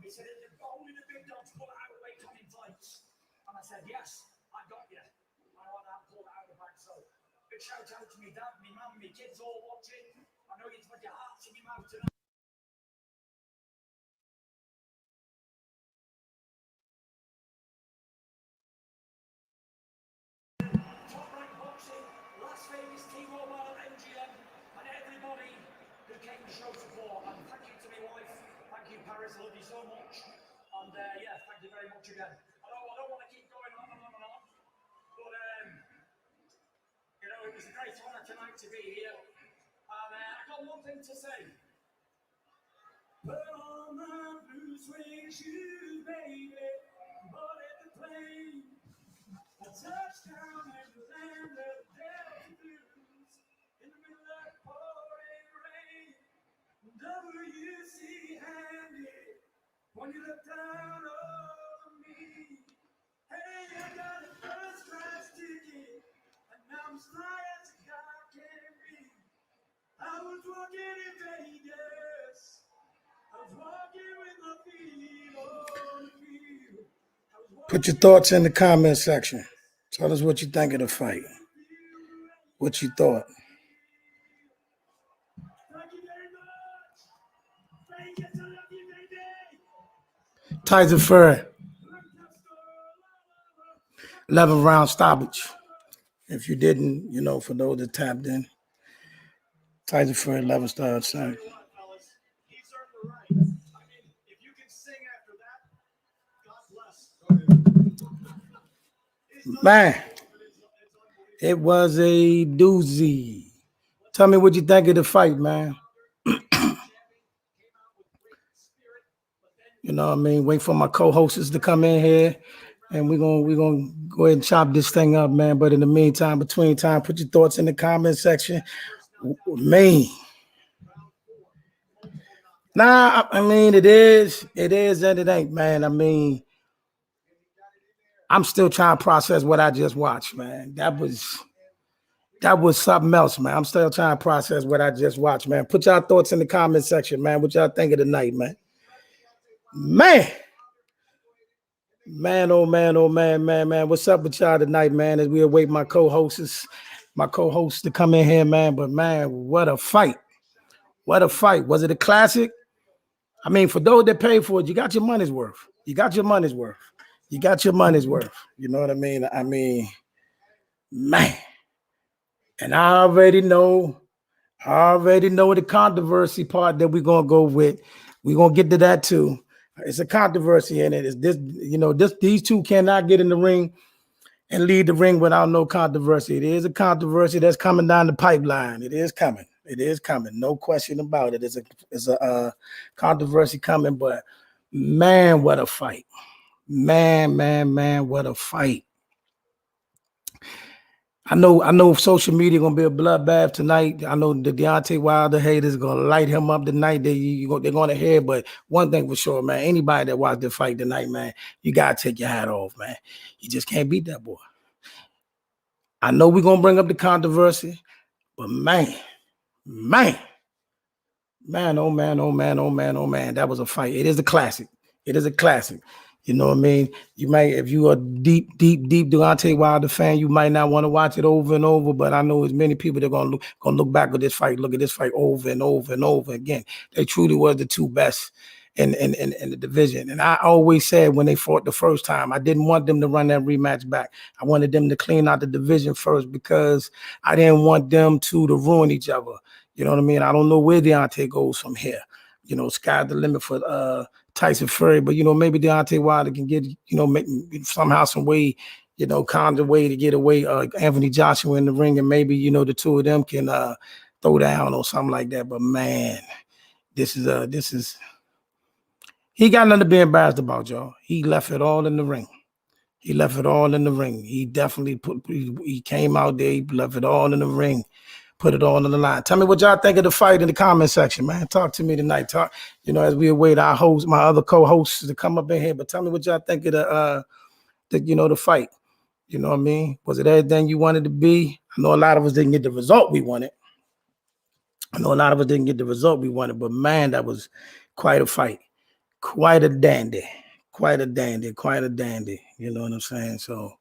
He said, only the big dogs pull out of the weight in fights. And I said, yes, I got you. I want that pulled out of the bag. So big shout out to me dad, me mum, me kids all watching. I know you've put your hearts in your mouth tonight. Top Rank Boxing, Las Vegas, T-Mobile, MGM, and everybody who came to show support. And thank you to my wife. Thank you, Paris. Love you so much. And yeah, thank you very much again. I don't want to keep going on and on and on. But, you know, it was a great honor tonight to be here. And I got one thing to say. Put on my blue suede shoes, baby. Boarded the plane. A touchdown in the land of the Delta Blues. In the middle of pouring rain. WC Handy. When you look down on me. Hey, I got a first class ticket. And I'm as fly as a guy can be. I was walking in Vegas. I was walking with my feet on the field. Put your thoughts in the comment section. Tell us what you think of the fight. What you thought. Tyson Fury. 11 round stoppage. If you didn't, you know, for those that tapped in, Tyson Fury 11 star son. Man, it was a doozy. Tell me what you think of the fight, man. You know what I mean? Wait for my co-hosts to come in here, and we're gonna go ahead and chop this thing up, man. But in the meantime, between time, put your thoughts in the comment section. Man. Nah, I mean, it is, and it ain't, man. I mean, I'm still trying to process what I just watched, man. That was something else, man. I'm still trying to process what I just watched, man. Put y'all thoughts in the comment section, man. What y'all think of the night, man? Man, oh man. What's up with y'all tonight, man? As we await my co-hosts to come in here, man. But man, what a fight. What a fight. Was it a classic? I mean, for those that pay for it, you got your money's worth. You got your money's worth. You know what I mean? I mean, man. And I already know the controversy part that we're gonna go with. We're gonna get to that too. It's a controversy in it. It's this, you know, these two cannot get in the ring and lead the ring without no controversy. It is a controversy that's coming down the pipeline. It is coming. No question about it. It's a controversy coming, but man, what a fight. Man, what a fight. I know social media gonna be a bloodbath tonight. I know the Deontay Wilder haters gonna light him up tonight. They're gonna hear, but one thing for sure, man, anybody that watched the fight tonight, man, you gotta take your hat off, man. You just can't beat that boy. I know we're gonna bring up the controversy, but man, oh man, that was a fight. It is a classic. You know what I mean? You might, if you are deep Deontay Wilder fan, you might not want to watch it over and over. But I know as many people that are gonna look back at this fight, look at this fight over and over and over again. They truly were the two best in the division. And I always said when they fought the first time, I didn't want them to run that rematch back. I wanted them to clean out the division first because I didn't want them to ruin each other. You know what I mean? I don't know where Deontay goes from here. You know, sky's the limit for Tyson Fury, but you know, maybe Deontay Wilder can get, you know, make, somehow, some way, you know, conjure way to get away Anthony Joshua in the ring, and maybe, you know, the two of them can throw down or something like that. But man, this is he got nothing to be embarrassed about, y'all. He left it all in the ring. He definitely he came out there, he left it all in the ring. Put it all on the line. Tell me what y'all think of the fight in the comment section, man. Talk to me tonight. Talk, you know, as we await our hosts, my other co-hosts to come up in here. But tell me what y'all think of the fight. You know what I mean? Was it everything you wanted to be? I know a lot of us didn't get the result we wanted. But man, that was quite a fight. quite a dandy, quite a dandy, quite a dandy. You know what I'm saying? So,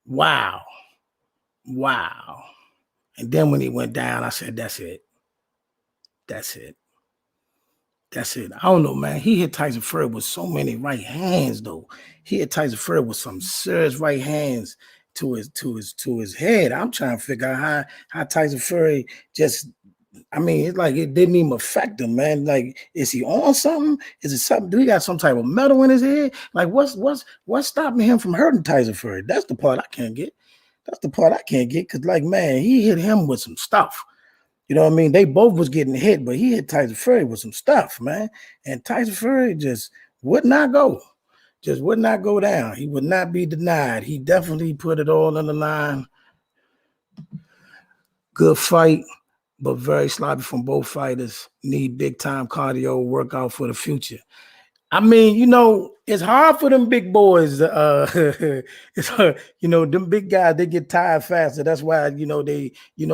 wow, wow. And then when he went down, I said, that's it. That's it. That's it. I don't know, man. He hit Tyson Fury with so many right hands, though. He hit Tyson Fury with some serious right hands to his head. I'm trying to figure out how Tyson Fury just. I mean, it's like it didn't even affect him, man. Like, is he on something? Is it something? Do he got some type of metal in his head? Like, what's stopping him from hurting Tyson Fury? That's the part I can't get. That's the part I can't get. Cause, like, man, he hit him with some stuff. You know what I mean? They both was getting hit, but he hit Tyson Fury with some stuff, man. And Tyson Fury just would not go. Just would not go down. He would not be denied. He definitely put it all on the line. Good fight, but very sloppy from both fighters. Need big time cardio workout for the future. I mean, you know, it's hard for them big boys. It's you know, them big guys, they get tired faster. That's why, you know,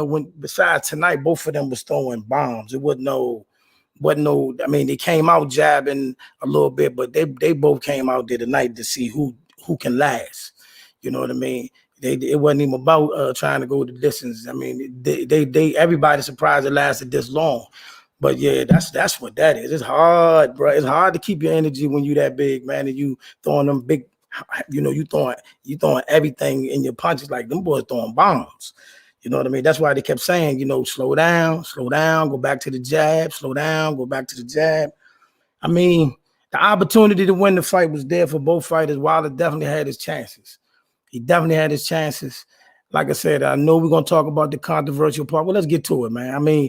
when besides tonight, both of them was throwing bombs. It wasn't no, I mean, they came out jabbing a little bit, but they both came out there tonight to see who can last. You know what I mean? It wasn't even about trying to go the distance. I mean, they everybody surprised it lasted this long. But yeah, that's what that is. It's hard, bro. It's hard to keep your energy when you that big, man, and you throwing them big, you know, you throwing everything in your punches like them boys throwing bombs. You know what I mean? That's why they kept saying, you know, slow down, go back to the jab, slow down, go back to the jab. I mean, the opportunity to win the fight was there for both fighters. Wilder definitely had his chances. He definitely had his chances. Like I said, I know we're going to talk about the controversial part. Well, let's get to it, man. I mean,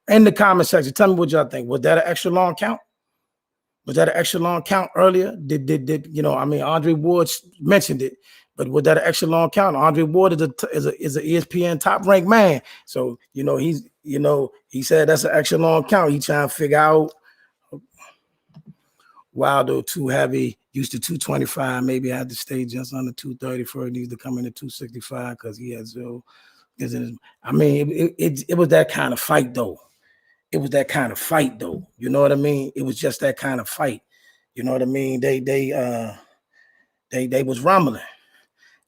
in the comment section, tell me what y'all think. Was that an extra long count? Was that an extra long count earlier? Did you know? I mean, Andre Ward mentioned it, but was that an extra long count? Andre Ward is an ESPN top ranked man, so you know he said that's an extra long count. He trying to figure out Wilder too heavy, used to 225, maybe had to stay just under 230 for it needs to come in at 265 because he has zero. I mean, it was that kind of fight though. It was that kind of fight though. You know what I mean? It was just that kind of fight. You know what I mean? They was rumbling.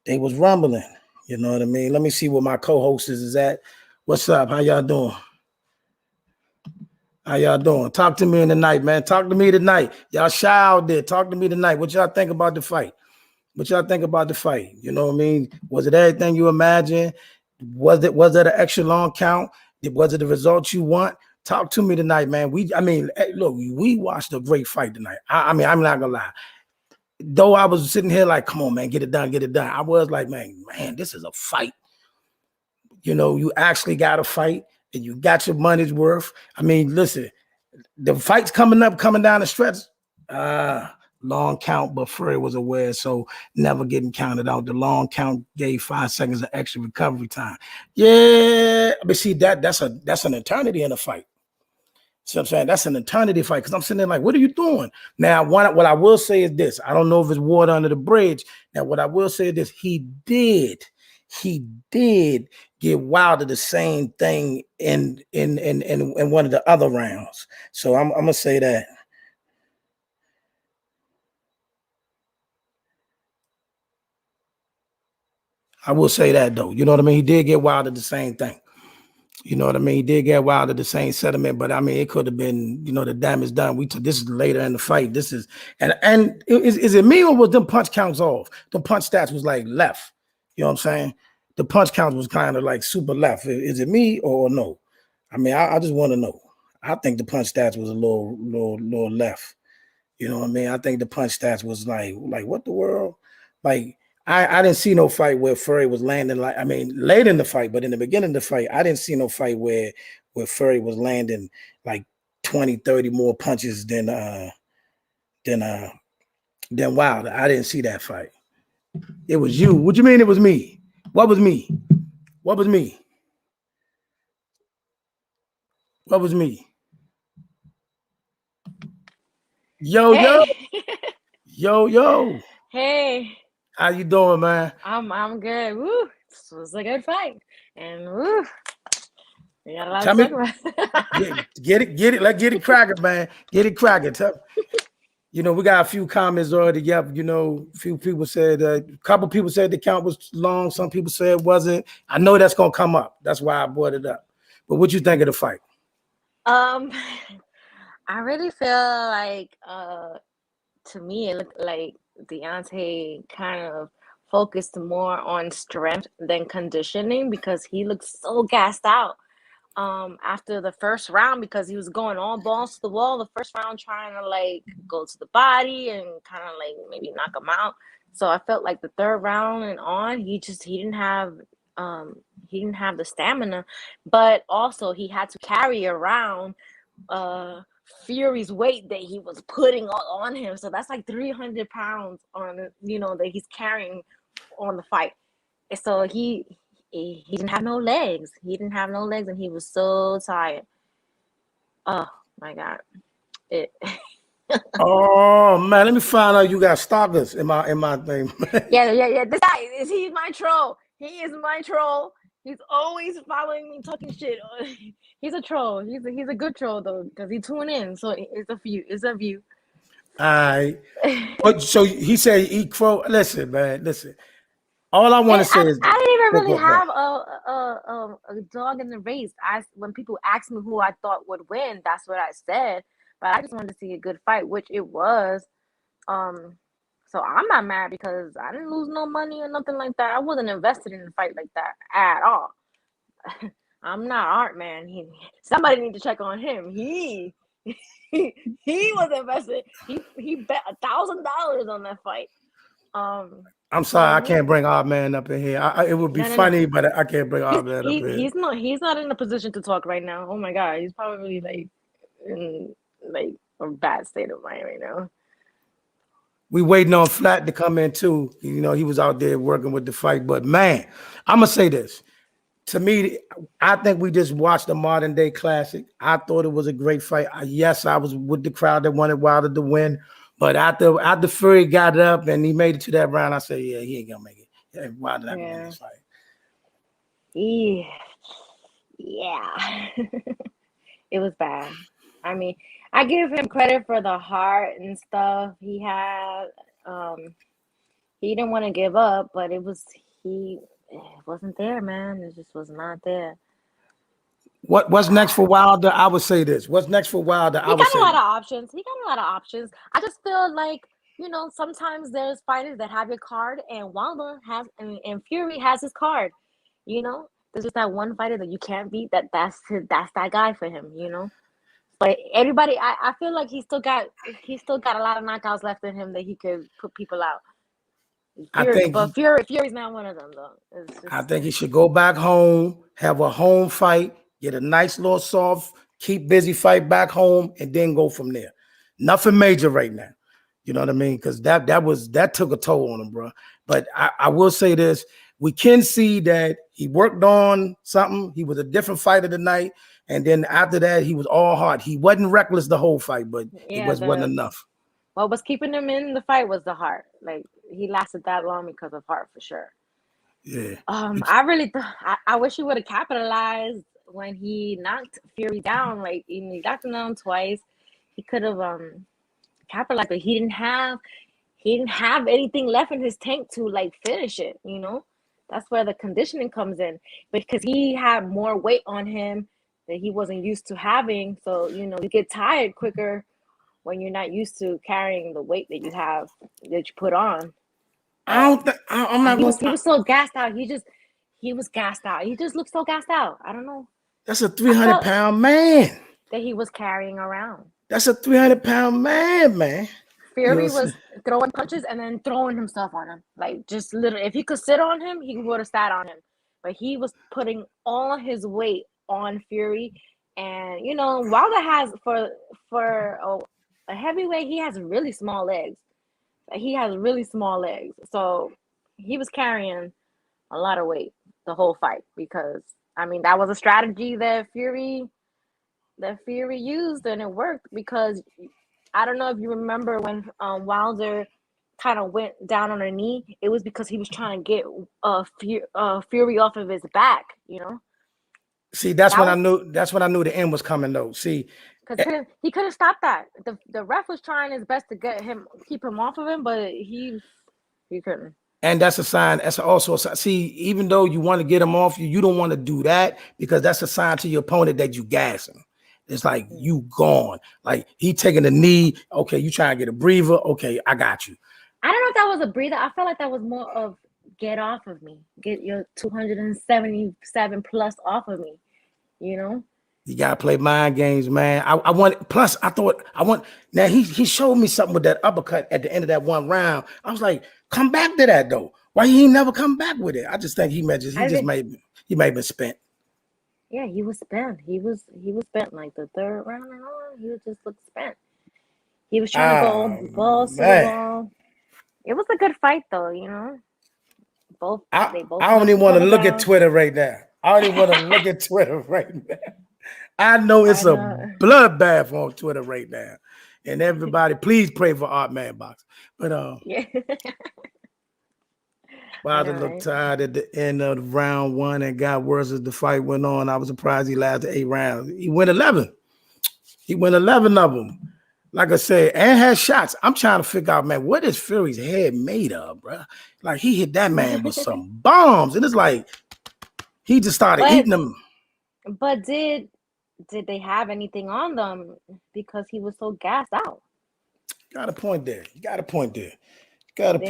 They was rumbling. You know what I mean? Let me see where my co-host is at. What's up? How y'all doing? How y'all doing? Talk to me in the night, man. Talk to me tonight. Y'all shy out there. Talk to me tonight. What y'all think about the fight? What y'all think about the fight? You know what I mean? Was it everything you imagined? Was it an extra long count? Was it the result you want? Talk to me tonight, man. Look, we watched a great fight tonight. I mean, I'm not gonna lie. Though I was sitting here like, come on, man, get it done, get it done. I was like, man, this is a fight. You know, you actually got a fight and you got your money's worth. I mean, listen, the fight's coming down the stretch. Long count, but Fury was aware, so never getting counted out. The long count gave 5 seconds of extra recovery time. Yeah, but see that's an eternity in a fight. See what I'm saying? That's an eternity fight because I'm sitting there like, what are you doing? Now, what I will say is this. I don't know if it's water under the bridge. Now, what I will say is this. He did give Wilder the same thing in one of the other rounds. So I'm gonna say that. I will say that though. You know what I mean? He did get Wilder the same thing. You know what I mean? He did get Wilder the same settlement, but I mean, it could have been, you know, the damage done. This is later in the fight. This is, and is it me or was them punch counts off? The punch stats was like left. You know what I'm saying? The punch count was kind of like super left. Is it me or no? I mean, I just want to know. I think the punch stats was a little left. You know what I mean? I think the punch stats was like what the world? Like, I didn't see no fight where Fury was landing late in the fight, but in the beginning of the fight, I didn't see no fight where Fury was landing like 20, 30 more punches than Wilder. I didn't see that fight. It was you. What you mean it was me? What was me? What was me? What was me? Yo, yo. Hey. How you doing, man? I'm good. Woo. This was a good fight. And woo. We got a lot Tell to me, talk about. get it. Let's get it cracking, man. Get it cracking. You know, we got a few comments already up. You know, a few people said, a couple people said the count was long. Some people said it wasn't. I know that's going to come up. That's why I brought it up. But what you think of the fight? Um, I really feel like to me it looked like Deontay kind of focused more on strength than conditioning because he looked so gassed out after the first round because he was going all balls to the wall the first round trying to like go to the body and kind of like maybe knock him out. So I felt like the third round and on um he didn't have the stamina, but also he had to carry around uh Fury's weight that he was putting on him. So that's like 300 pounds on that he's carrying on the fight. So he didn't have no legs. He didn't have no legs, and he was so tired. Oh my god! It. Oh man, let me find out you got stalkers in my thing. Yeah. This guy he's my troll. He is my troll. He's always following me, talking shit. He's a troll. He's a good troll though, because he tuned in. So it's a few. It's a view. All right. But so he said he crow. Listen, man. Listen. All I want And to say is I this. didn't even Go, really go, go. have a dog in the race. When people asked me who I thought would win, that's what I said. But I just wanted to see a good fight, which it was. Um, so I'm not mad because I didn't lose no money or nothing like that. I wasn't invested in a fight like that at all. I'm not Art Man. Somebody need to check on him. He was invested. He bet $1,000 on that fight. I'm So sorry, I me, can't bring our man up in here. It would be no. funny, but I can't bring our man up here. He's not in a position to talk right now. Oh my god, he's probably like in like a bad state of mind right now. We waiting on Flat to come in too. You know, he was out there working with the fight. But man, I'm gonna say this. To me, I think we just watched a modern day classic. I thought it was a great fight. Yes, I was with the crowd that wanted Wilder to win. But after Fury got up and he made it to that round, I said, yeah, he ain't gonna make it. Yeah, Wilder not gonna win Yeah. this fight. Yeah. It was bad. I mean, I give him credit for the heart and stuff he had. Um, he didn't want to give up, but it wasn't there, man. It just was not there. What's next for Wilder? I would say this. What's next for Wilder? I He would got a say lot this. of options. He got a lot of options. I just feel like, sometimes there's fighters that have your card, and Wilder has, and Fury has his card. There's just that one fighter that you can't beat. That's that guy for him. But everybody, I feel like he still got a lot of knockouts left in him that he could put people out. I Fury, think but Fury's not one of them though. It's I just think he should go back home, have a home fight, get a nice little soft, keep busy fight back home, and then go from there. Nothing major right now. You know what I mean? Because that took a toll on him, bro. But I will say this: we can see that he worked on something. He was a different fighter tonight, and then after that, he was all heart. He wasn't reckless the whole fight, but it yeah. wasn't The enough. What was keeping him in the fight was the heart. Like he lasted that long because of heart for sure. Yeah. I really I wish he would have capitalized when he knocked Fury down. Like he knocked him down twice. He could have capitalized, but he didn't have anything left in his tank to like finish it. That's where the conditioning comes in because he had more weight on him that he wasn't used to having. So you get tired quicker when you're not used to carrying the weight that you put on. I But don't think I'm and not he was going. he was so gassed out. He was gassed out. He just looked so gassed out. I don't know. That's a I 300 felt pound man. that he was carrying around. That's a 300-pound man, man. You know Fury what I'm was saying? throwing punches and then throwing himself on him. Like just literally, if he could sit on him, he would have sat on him. But he was putting all his weight on Fury, and Wilder has for a heavyweight, he has really small legs. He has really small legs, so he was carrying a lot of weight the whole fight because I mean that was a strategy that Fury used and it worked because I don't know if you remember when Wilder kind of went down on her knee. It was because he was trying to get Fury off of his back. See, that's That when I was knew. That's when I knew the end was coming, though. See, because he couldn't stop that. The ref was trying his best to keep him off of him, but he couldn't. And that's a sign. That's also a sign. See, even though you want to get him off you, you don't want to do that because that's a sign to your opponent that you gas him. It's like you gone. Like he taking a knee. Okay, you trying to get a breather. Okay, I got you. I don't know if that was a breather. I felt like that was more of get off of me. Get your 277 plus off of me. You know? You gotta play mind games, man. I want. Plus, I thought I want. Now he showed me something with that uppercut at the end of that one round. I was like, come back to that though. Why he never come back with it? I just think he may have been spent. Yeah, he was spent. He was spent like the third round and all. He was just looked spent. He was trying to go balls to the wall. It was a good fight though, you know. I don't even want to look at Twitter right now. I don't even want to look at Twitter right now. I know it's a bloodbath on Twitter right now. And everybody, please pray for Art Man Box. But yeah. Wilder looked tired at the end of round one and got worse as the fight went on. I was surprised he lasted 8 rounds. He went 11. He went 11 of them. Like I said, and had shots. I'm trying to figure out, man, what is Fury's head made of, bro? Like he hit that man with some bombs. And it's like he just started eating them. But did they have anything on them because he was so gassed out? Got a point there. They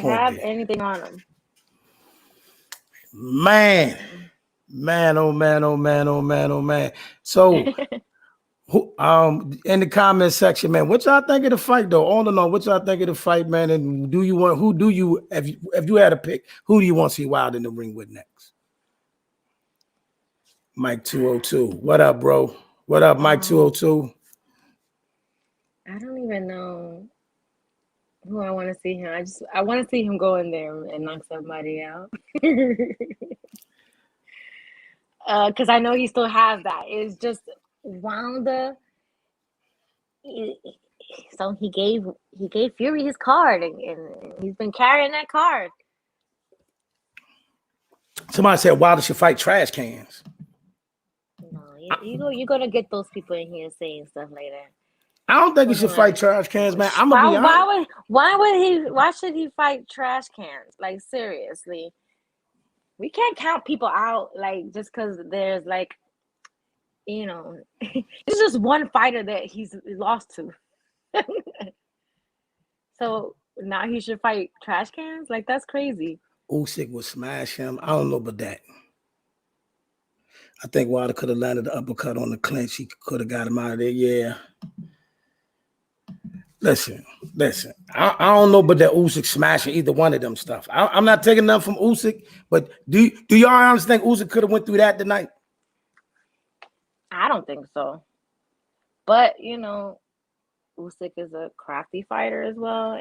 have anything on them? Man, oh man. So in the comment section, man, what y'all think of the fight though? All in all, what y'all think of the fight, man? And if you had a pick, who do you want to see Wilder in the ring with next? Mike 202. What up, bro? What up, Mike 202? I don't even know who I want to see him. I want to see him go in there and knock somebody out. Because I know he still has that. It's just Wilder. So he gave Fury his card, and he's been carrying that card. Somebody said Wilder should fight trash cans. No, you're gonna get those people in here saying stuff like that. I don't think he should fight trash cans, man. I'm gonna be honest. Why should he fight trash cans? Like seriously, we can't count people out like just because there's like, you know, it's just one fighter that he's lost to. So now he should fight trash cans? Like that's crazy. Usyk would smash him. I don't know about that. I think Wilder could have landed the uppercut on the clinch. He could have got him out of there. Yeah. Listen. I don't know about that Usyk smashing either one of them stuff. I'm not taking nothing from Usyk, but do y'all honestly think Usyk could have went through that tonight? I don't think so. But, you know, Usyk is a crafty fighter as well,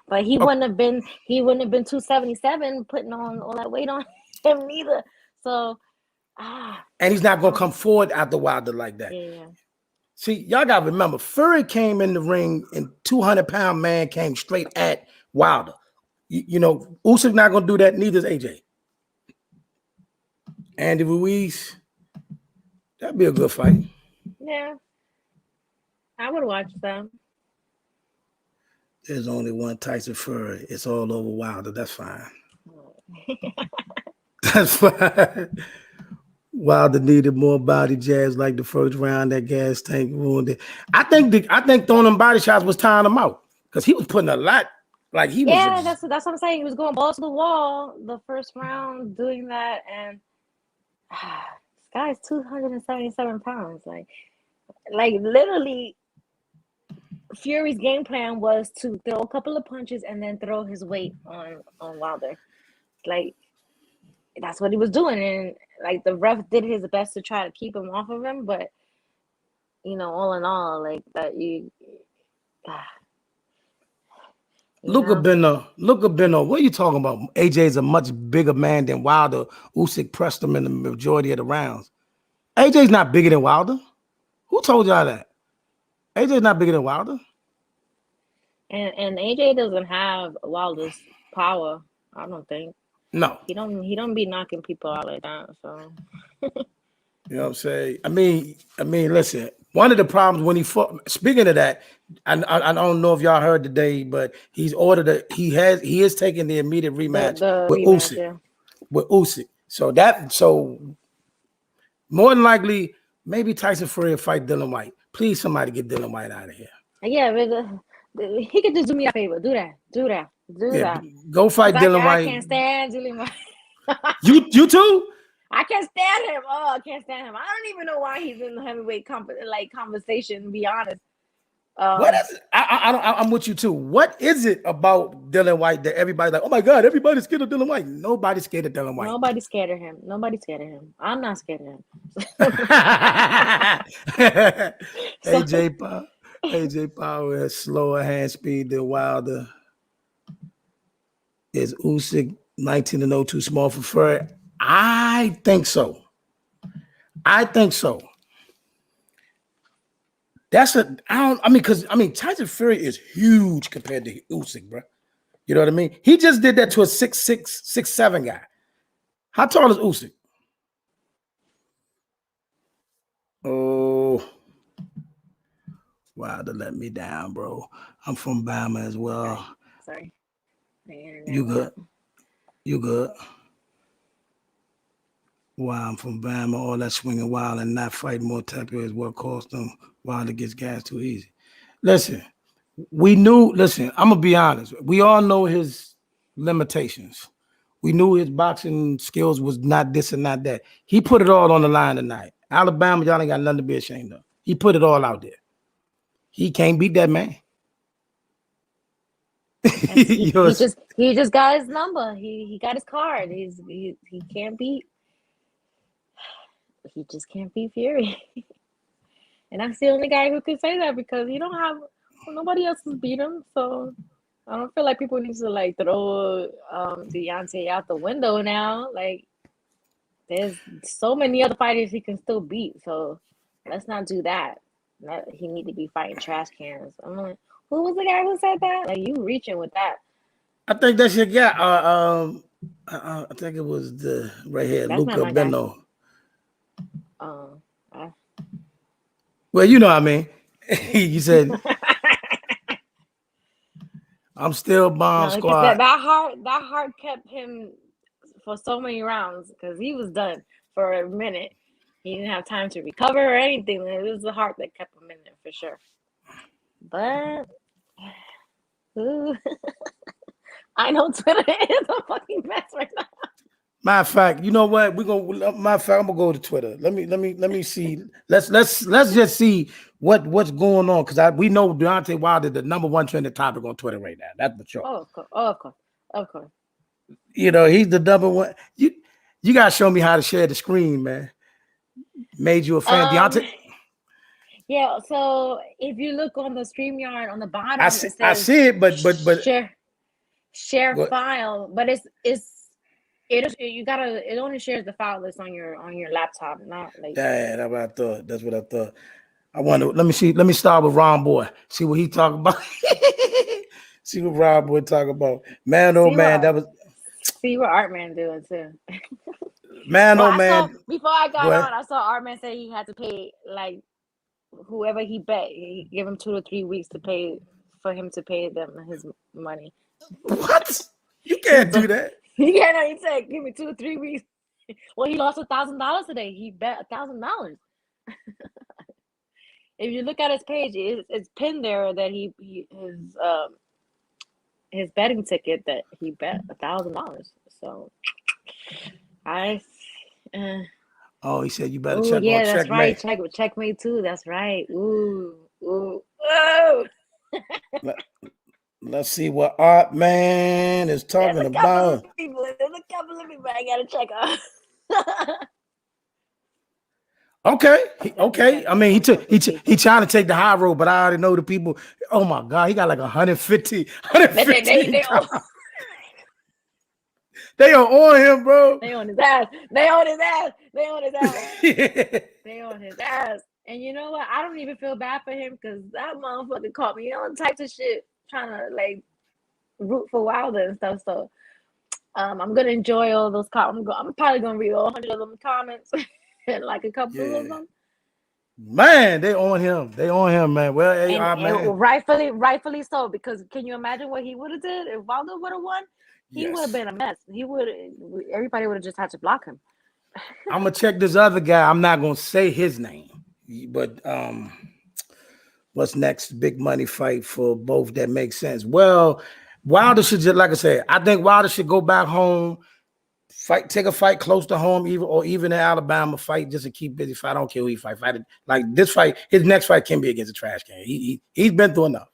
but he wouldn't have been 277 putting on all that weight on him neither. So and he's not gonna come forward after Wilder like that. Yeah. See, y'all gotta remember, Fury came in the ring and 200-pound man came straight at Wilder. You know, Usyk not gonna do that, neither is AJ. Andy Ruiz, that'd be a good fight. Yeah. I would watch them. There's only one Tyson Fury. It's all over Wilder. That's fine. That's fine. Wilder needed more body jabs like the first round. That gas tank ruined it. I think throwing them body shots was tiring him out because he was putting a lot. Like he was. Yeah, that's what I'm saying. He was going balls to the wall the first round, doing that, and this guy's 277 pounds. Like literally, Fury's game plan was to throw a couple of punches and then throw his weight on Wilder. Like that's what he was doing, and like the ref did his best to try to keep him off of him, but you know, all in all, like that Luka Beno, what are you talking about? AJ's a much bigger man than Wilder. Usyk pressed him in the majority of the rounds. AJ's not bigger than Wilder. Who told y'all that? AJ's not bigger than Wilder. And AJ doesn't have Wilder's power, I don't think. No. He don't be knocking people out like that, so You know what I'm saying? Listen. One of the problems when he fought. Speaking of that, I don't know if y'all heard today, but he's ordered he is taking the immediate rematch The with rematch, Usyk. yeah. With Usyk. So more than likely, maybe Tyson Fury will fight Dylan White. Please, somebody get Dylan White out of here. Yeah, but he could just do me a favor. Do that. Do Yeah, that. go fight Because Dylan I White. can't stand Julian White. You too? I can't stand him. Oh, I can't stand him. I don't even know why he's in the heavyweight conversation, to be honest. What is it? I'm with you too. What is it about Dylan White that everybody's like, oh my God, everybody's scared of Dylan White? Nobody's scared of Dylan White. Nobody's scared of him. Nobody's scared of him. I'm not scared of him. So, AJ Power has slower hand speed than Wilder. Is Usyk 19-0 too small for Fury? I think so. Tyson Fury is huge compared to Usyk, bro. You know what I mean? He just did that to a 6'6", 6'7" guy. How tall is Usyk? Oh, wow, to let me down, bro. I'm from Bama as well. sorry. The internet You went good? out. You good? Wow, I'm from Bama. All that swinging wild and not fighting more tempo is what cost them. Wilder gets gas too easy. Listen, I'm gonna be honest. We all know his limitations. We knew his boxing skills was not this and not that. He put it all on the line tonight. Alabama, y'all ain't got nothing to be ashamed of. He put it all out there. He can't beat that man. He just got his number. He got his card. He can't beat. He just can't beat Fury. And that's the only guy who can say that because nobody else has beat him. So I don't feel like people need to like throw Deontay out the window now. Like there's so many other fighters he can still beat. So let's not do that. He need to be fighting trash cans. I'm like, who was the guy who said that? Like you reaching with that. I think that's your guy. I think it was the right here, That's not Luca my guy. Beno. Uh, Well, you know what I mean. You said I'm still bomb no, because that squad. heart kept him for so many rounds because he was done for a minute. He didn't have time to recover or anything. It was the heart that kept him in there for sure. But ooh, I know Twitter is a fucking mess right now. Matter of fact, you know what? I'm gonna go to Twitter. Let me see. Let's just see what's going on because we know Deontay Wilder the number one trending topic on Twitter right now. That's for sure. Oh, of course, oh, of course, of course. You know he's the number one. You gotta show me how to share the screen, man. Made you a fan, Deontay? Yeah. So if you look on the StreamYard on the bottom, it I says see it, but share what? file, but it only shares the file that's on your laptop, not like. Yeah, that's what I thought. That's what I thought. I wonder. Let me see. Let me start with Ron Boy. See what he talk about. See what Ron Boy talk about. Man, oh man, that was See what Artman doing too. man, Well, oh I saw man. before I Go got ahead. on, I saw Artman say he had to pay like whoever he bet, he give him 2 to 3 weeks to pay for him to pay them his money. What? You He can't do said, that. he said, give me 2 or 3 weeks. Well, he lost $1,000 today. He bet $1,000. If you look at his page, it's pinned there that his betting ticket that he bet $1,000. So I. Oh, he said you better Oh check on yeah, that's right. checkmate. Checkmate too. That's right. Ooh. Let's see what Art Man is There's talking a couple about. of people. I gotta check on. Okay, Definitely okay. gotta I check mean, on a couple he of people. trying to take the high road, but I already know the people. Oh my God, he got like 150, They 115. on They are on him, bro. they on his ass. They on his ass. They on his ass. They on his ass. And you know what? I don't even feel bad for him because that motherfucker caught me on types of shit trying to like root for Wilder and stuff. So I'm gonna enjoy all those comments. I'm probably gonna read all 100 of them comments. like a couple of Yeah. them. Man, they on him. They on him, man. Well, man. And rightfully so, because can you imagine what he would have did if Waldo would have won? He would have Yes. been a mess. Everybody would have just had to block him. I'm gonna check this other guy. I'm not gonna say his name, but what's next? Big money fight for both that makes sense. Well, Wilder should just, like I said, I think Wilder should go back home, take a fight close to home, even in Alabama, fight just to keep busy. Fight. I don't care who he fight like this fight. His next fight can be against a trash can. He's been through enough.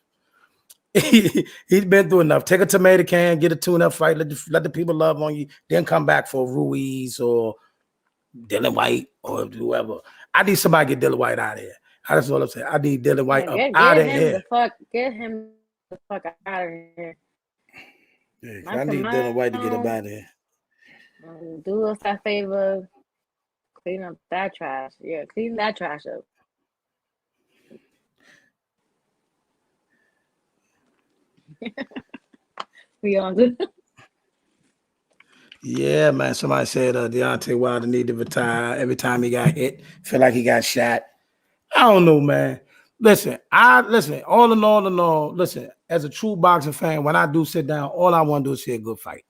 He's been through enough. Take a tomato can, get a tune-up fight, let the people love on you, then come back for Ruiz or Dylan White or whoever. I need somebody to get Dylan White out of here. That's what I'm saying. I need Dylan White up out of here. Get him the fuck out of here. Yeah, I need Dylan White to get him out of here. Do us that favor. Clean up that trash. Yeah, clean that trash up. We on good. Yeah, man. Somebody said Deontay Wilder need to retire. Every time he got hit, feel like he got shot. I don't know, man. Listen, all in all, listen, as a true boxing fan, when I do sit down, all I want to do is see a good fight.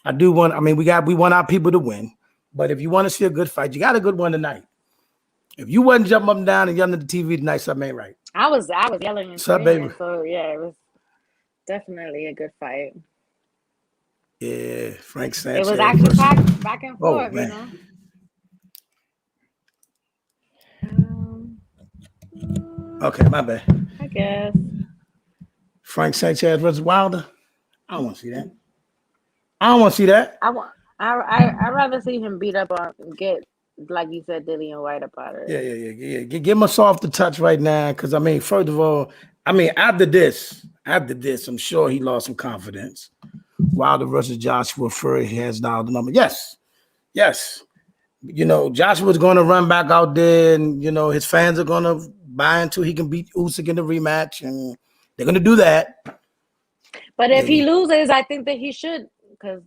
We want our people to win. But if you want to see a good fight, you got a good one tonight. If you wasn't jumping up and down and yelling at the TV tonight, something ain't right. I was yelling and screaming, so yeah, it was definitely a good fight. Yeah, Frank Sanchez. It was actually packed back and forth, you know. Okay, my bad. I guess. Frank Sanchez versus Wilder. I don't want to see that. I don't want to see that. I'd rather see him beat up on get, like you said, Dillian White up out of it. Yeah. Give him a softer touch right now, because first of all, after this, I'm sure he lost some confidence. Wilder versus Joshua Fury has dialed the number. Yes. You know, Joshua's going to run back out there, and you know his fans are going to buy into he can beat Usyk in the rematch, and they're going to do that. But if he loses, I think that he should, because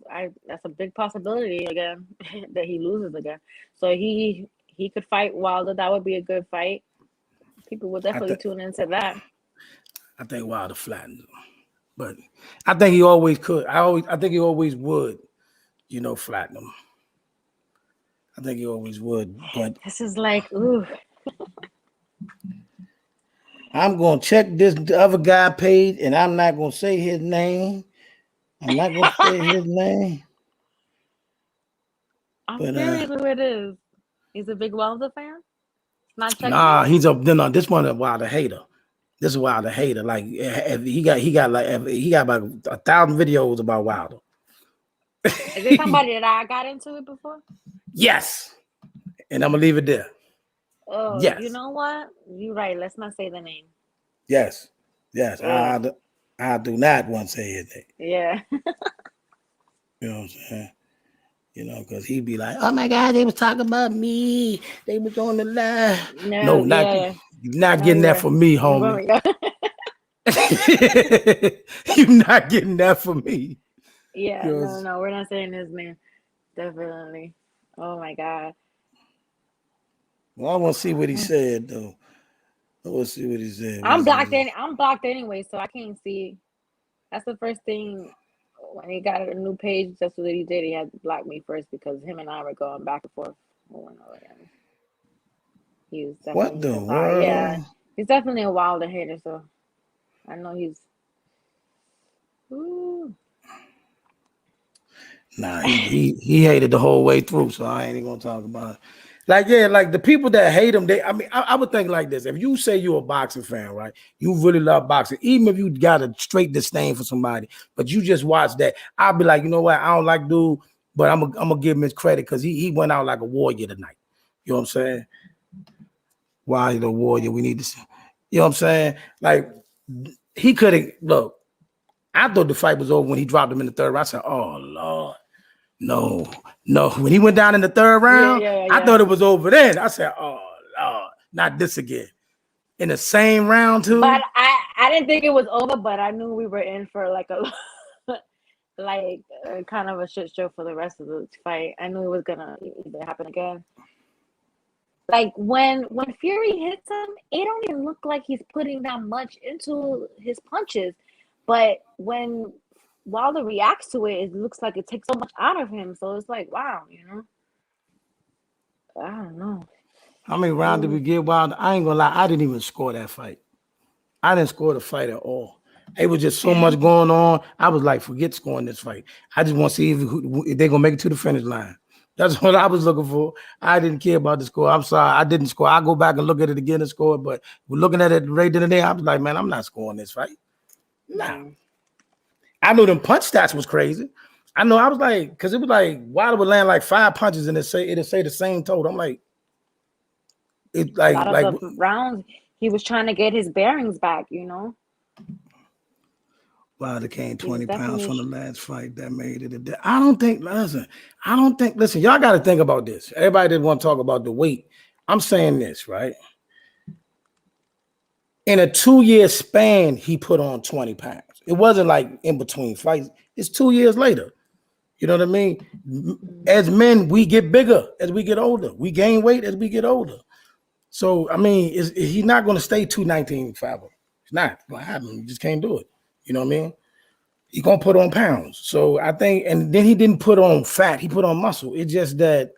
that's a big possibility again that he loses again. So he could fight Wilder. That would be a good fight. People would definitely tune into that. I think Wilder flattens him, but I think he always could. I think he always would, you know, flatten him. I think he always would, but this is like, ooh. I'm gonna check this other guy page, and I'm not gonna say his name. I'm curious who it is. He's a big Wilder fan. Not checking. Nah, this one a Wilder hater. This is Wilder hater. Like he got about 1,000 videos about Wilder. Is it somebody that I got into it before? Yes. And I'm gonna leave it there. Oh, yes. You know what? You're right. Let's not say the name. Yes. I do not want to say his name. Yeah. You know what I'm saying? You know, because he'd be like, "Oh my God, they was talking about me. They was on the live." No, you're not getting that from me, homie. You're not getting that from me. Yeah, no, we're not saying his name. Definitely. Oh my God. Well, I want to see what he said, though. I want to see what he said. I'm blocked anyway, so I can't see. That's the first thing. When he got a new page, that's what he did. He had to block me first because him and I were going back and forth. He was definitely what the world? Yeah, he's definitely a Wilder hater, so I know he's. Ooh. Nah, he hated the whole way through, so I ain't even gonna talk about it. Like the people that hate him, I would think like this. If you say you're a boxing fan, right? You really love boxing, even if you got a straight disdain for somebody, but you just watch that, I'll be like, you know what? I don't like dude, but I'm gonna give him his credit because he went out like a warrior tonight. You know what I'm saying? Why the warrior? We need to see. You know what I'm saying? Like he couldn't look. I thought the fight was over when he dropped him in the third round. I said, "Oh Lord." No. When he went down in the third round, I thought it was over then. I said, "Oh Lord, not this again." In the same round too. But I didn't think it was over, but I knew we were in for like a kind of a shit show for the rest of the fight. I knew it was gonna either happen again. Like when Fury hits him, it don't even look like he's putting that much into his punches. But when Wilder reacts to it, it looks like it takes so much out of him. So it's like, wow, I don't know. How many It rounds did we was get Wilder? I ain't gonna lie, I didn't even score that fight. I didn't score the fight at all. It was just so much going on. I was like, forget scoring this fight. I just want to see if they're gonna make it to the finish line. That's what I was looking for. I didn't care about the score. I'm sorry, I didn't score. I go back and look at it again and score. But we're looking at it right then and there. I was like, man, I'm not scoring this fight. Nah. yeah. I knew them punch stats was crazy. I know I was like, because it was like Wilder would land like 5 punches and it'd say the same total. I'm like, it A lot of like the rounds he was trying to get his bearings back. Wilder came He was 20 pounds definitely from the last fight that made it. I don't think, listen, y'all got to think about this. Everybody didn't want to talk about the weight. I'm saying this, right? In a 2-year span, he put on 20 pounds. It wasn't like in between fights. It's 2 years later. You know what I mean? As men, we get bigger as we get older. We gain weight as we get older. So, I mean, he's not going to stay 219 forever. It's not going to happen. You just can't do it. You know what I mean? He's going to put on pounds. So, I think, and then he didn't put on fat. He put on muscle. It's just that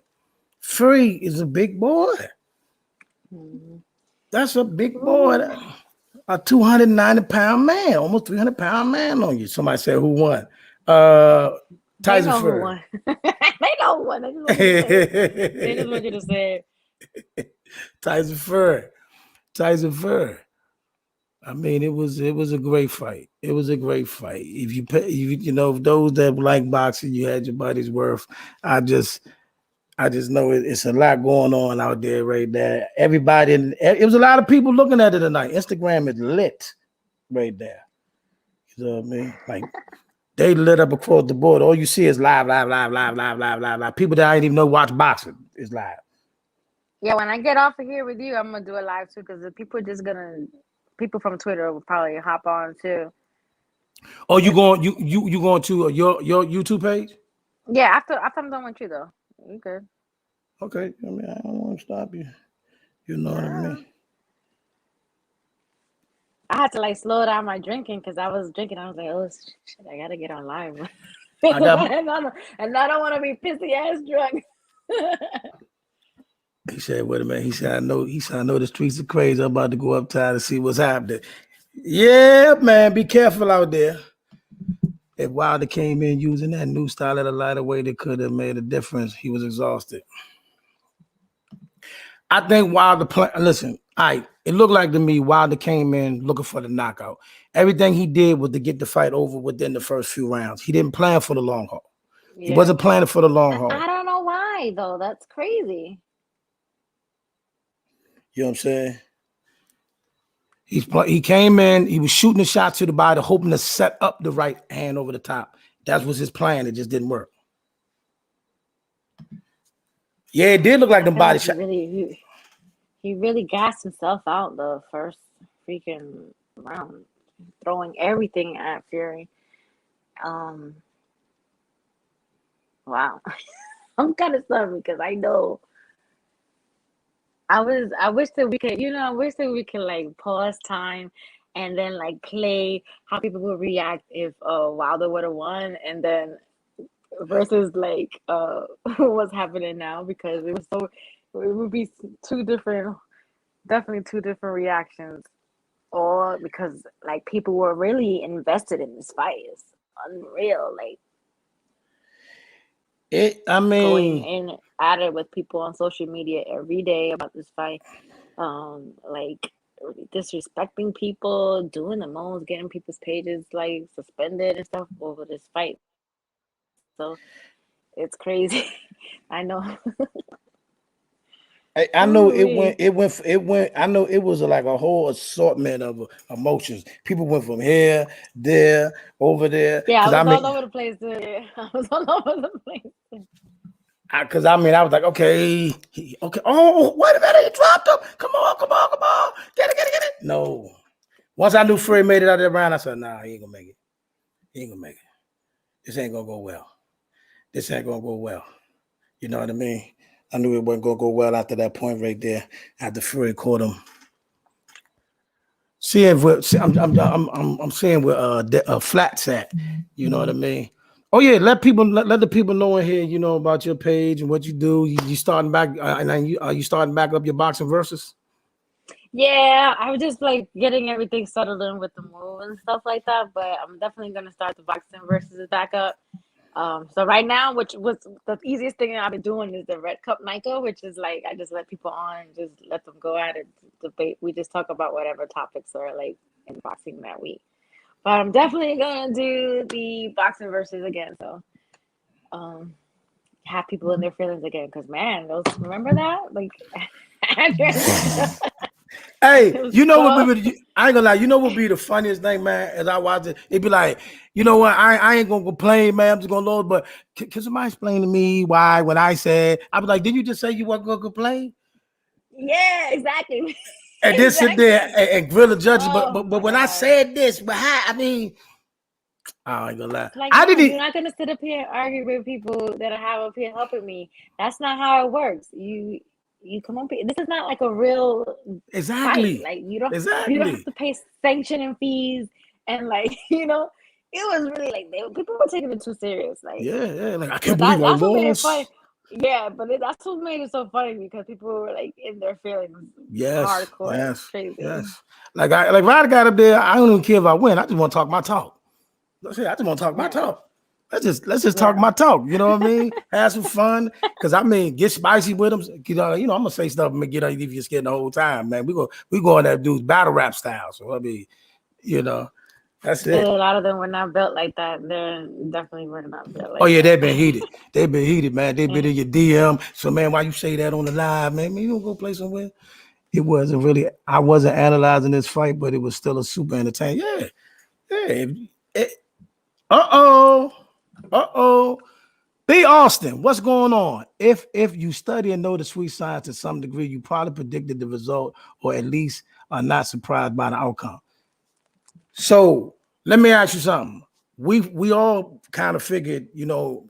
Fury is a big boy. That's a big boy. A 290-pound man, almost 300-pound man on you. Somebody said who won? they Tyson know who Fury. won. They know who won. They just want you to say it. They just want you to say it. Tyson Fury. Tyson Fury. I mean, it was a great fight. It was a great fight. If you pay, those that like boxing, you had your buddy's worth. I just know it's a lot going on out there right there. Everybody, it was a lot of people looking at it tonight. Instagram is lit right there. You know what I mean? Like they lit up across the board. All you see is live, live, live, live, live, live, live, live. People that I didn't even know watch boxing is live. Yeah, when I get off of here with you, I'm gonna do a live too because the people from Twitter will probably hop on too. Oh, you going to your YouTube page? Yeah, after I'm done with you though. You good. Okay. I mean, I don't want to stop you. You know what I mean? I had to like slow down my drinking because I was drinking. I was like, oh shit, I gotta get on live. I got. and I don't want to be pissy ass drunk. He said, "Wait a minute." He said, "I know." He said, "I know the streets are crazy. I'm about to go uptown to see what's happening." Yeah, man, be careful out there. If Wilder came in using that new style at a lighter weight, it could have made a difference. He was exhausted. I think Wilder listen, it looked like to me Wilder came in looking for the knockout. Everything he did was to get the fight over within the first few rounds. He didn't plan for the long haul. Yeah. He wasn't planning for the long haul. I don't know why though. That's crazy. You know what I'm saying? He came in, he was shooting the shots to the body, hoping to set up the right hand over the top. That was his plan. It just didn't work. Yeah, it did look like the body shot. He really gassed himself out the first freaking round, throwing everything at Fury. Wow. I'm kind of sorry because I know. I wish that we could, I wish that we could like pause time and then like play how people would react if Wilder would have won and then versus like what's happening now because it would be definitely two different reactions. Or because like people were really invested in this fight. It's unreal. Like going in at it with people on social media every day about this fight. Like disrespecting people, doing the most, getting people's pages like suspended and stuff over this fight. So it's crazy. I know. I know it went. I know it was like a whole assortment of emotions. People went from here, there, over there. Yeah, I was all over the place. I was all over the place. Because I was like, okay. Oh, wait a minute, he dropped him. Come on. Get it. No. Once I knew Fury made it out of that round, I said, nah, he ain't gonna make it. This ain't gonna go well. You know what I mean? I knew it wasn't gonna go well after that point right there. After Fury caught him. I'm seeing where Flats at. You know what I mean? Oh yeah, let the people know in here. You know about your page and what you do. You starting back, and then you starting back up your boxing versus. Yeah, I was just like getting everything settled in with the move and stuff like that. But I'm definitely gonna start the boxing versus back up. So right now, which was the easiest thing I've been doing is the Red Cup Nayka, which is like I just let people on and just let them go at it, debate. We just talk about whatever topics are like in boxing that week. But I'm definitely gonna do the boxing versus again. So um have people in their feelings again. Cause man, those remember that? Like Hey, it was you know what so I ain't gonna lie. You know what would be the funniest thing, man? As I watch it, it'd be like, you know what? I ain't gonna complain, man. I'm just gonna load. But can somebody explain to me why when I said I was like, did you just say you weren't gonna complain? yeah, exactly. And then sit there Exactly. and grill the judges. But Oh but but my when I God. said this, but how, I mean, I ain't gonna lie. Like, I man, didn't you're not gonna sit up here and argue with people that I have up here helping me. That's not how it works. You come up here. This is not like a real fight. exactly, Like you don't have exactly. to pay sanctioning fees and like it was really like people were taking it too serious. Like, Yeah. Like I can't but believe I that's what made it funny. lost. Yeah, but that's what made it so funny because people were like in their feelings, Yes, hardcore, yes, crazy. yes. Like if I got up there, I don't even care if I win. I just want to talk my talk. I just want to talk my Yeah, talk. Let's just talk yeah. my talk. You know what I mean? Have some fun. Cause I mean, get spicy with them. I'm gonna say stuff and get leave you scared the whole time, man. We go on that dude's battle rap style. So I mean, you know, that's A it. lot of them were not built like that. They're definitely were not built Oh like yeah, that. they've been heated. They've been heated, man. They've been Yeah. in your DM. So man, why you say that on the live, man? You don't go play somewhere. It wasn't really. I wasn't analyzing this fight, but it was still a super entertaining. Yeah, yeah. Uh oh. B. Austin, what's going on? If you study and know the sweet science to some degree, you probably predicted the result, or at least are not surprised by the outcome. So let me ask you something. We all kind of figured,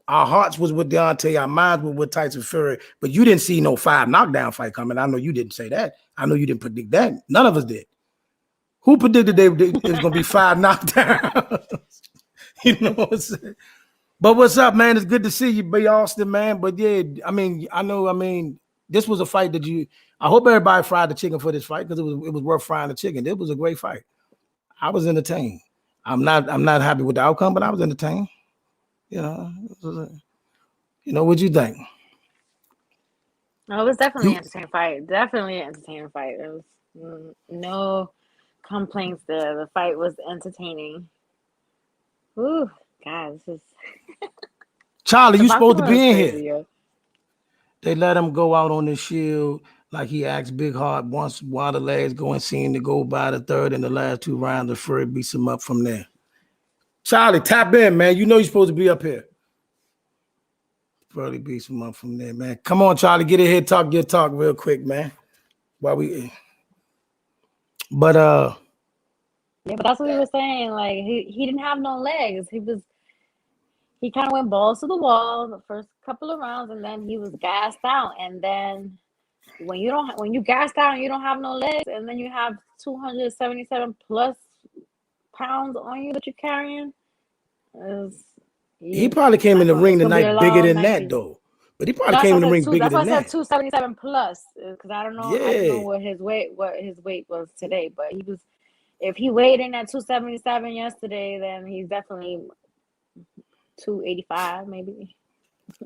our hearts was with Deontay, our minds were with Tyson Fury, but you didn't see no 5 knockdown fight coming. I know you didn't say that. I know you didn't predict that. None of us did. Who predicted it was going to be 5 knockdowns? You know what I'm saying? But what's up, man? It's good to see you, B. Austin, man. But yeah, I mean, this was a fight that I hope everybody fried the chicken for this fight because it was worth frying the chicken. It was a great fight. I was entertained. I'm not happy with the outcome, but I was entertained. You know, what you think? No, it was definitely You an entertaining fight. Definitely an entertaining fight. It was no complaints there. The fight was entertaining. Ooh, God, this is Charlie, the you boxing supposed to one was be in here. crazy, yo. They let him go out on the shield like he asked Big Heart once while the legs go and seemed to go by the third and the last 2 rounds. The Fury beats him up from there. Charlie, tap in, man. You know you're supposed to be up here. Furley beats him up from there, man. Come on, Charlie, get in here, talk your talk real quick, man. While we, but Yeah, but that's what we were saying. Like he didn't have no legs. He kind of went balls to the wall the first couple of rounds, and then he was gassed out. And then when you gassed out and you don't have no legs, and then you have 277 plus pounds on you that you're carrying, is he you probably came in the ring it's gonna be a tonight bigger long than night for that, you. though. But he probably No, came in the ring bigger that's why I than said that. 277 plus because I don't know Yeah, what his weight was today, but he was if he weighed in at 277 yesterday, then he's definitely 285 maybe.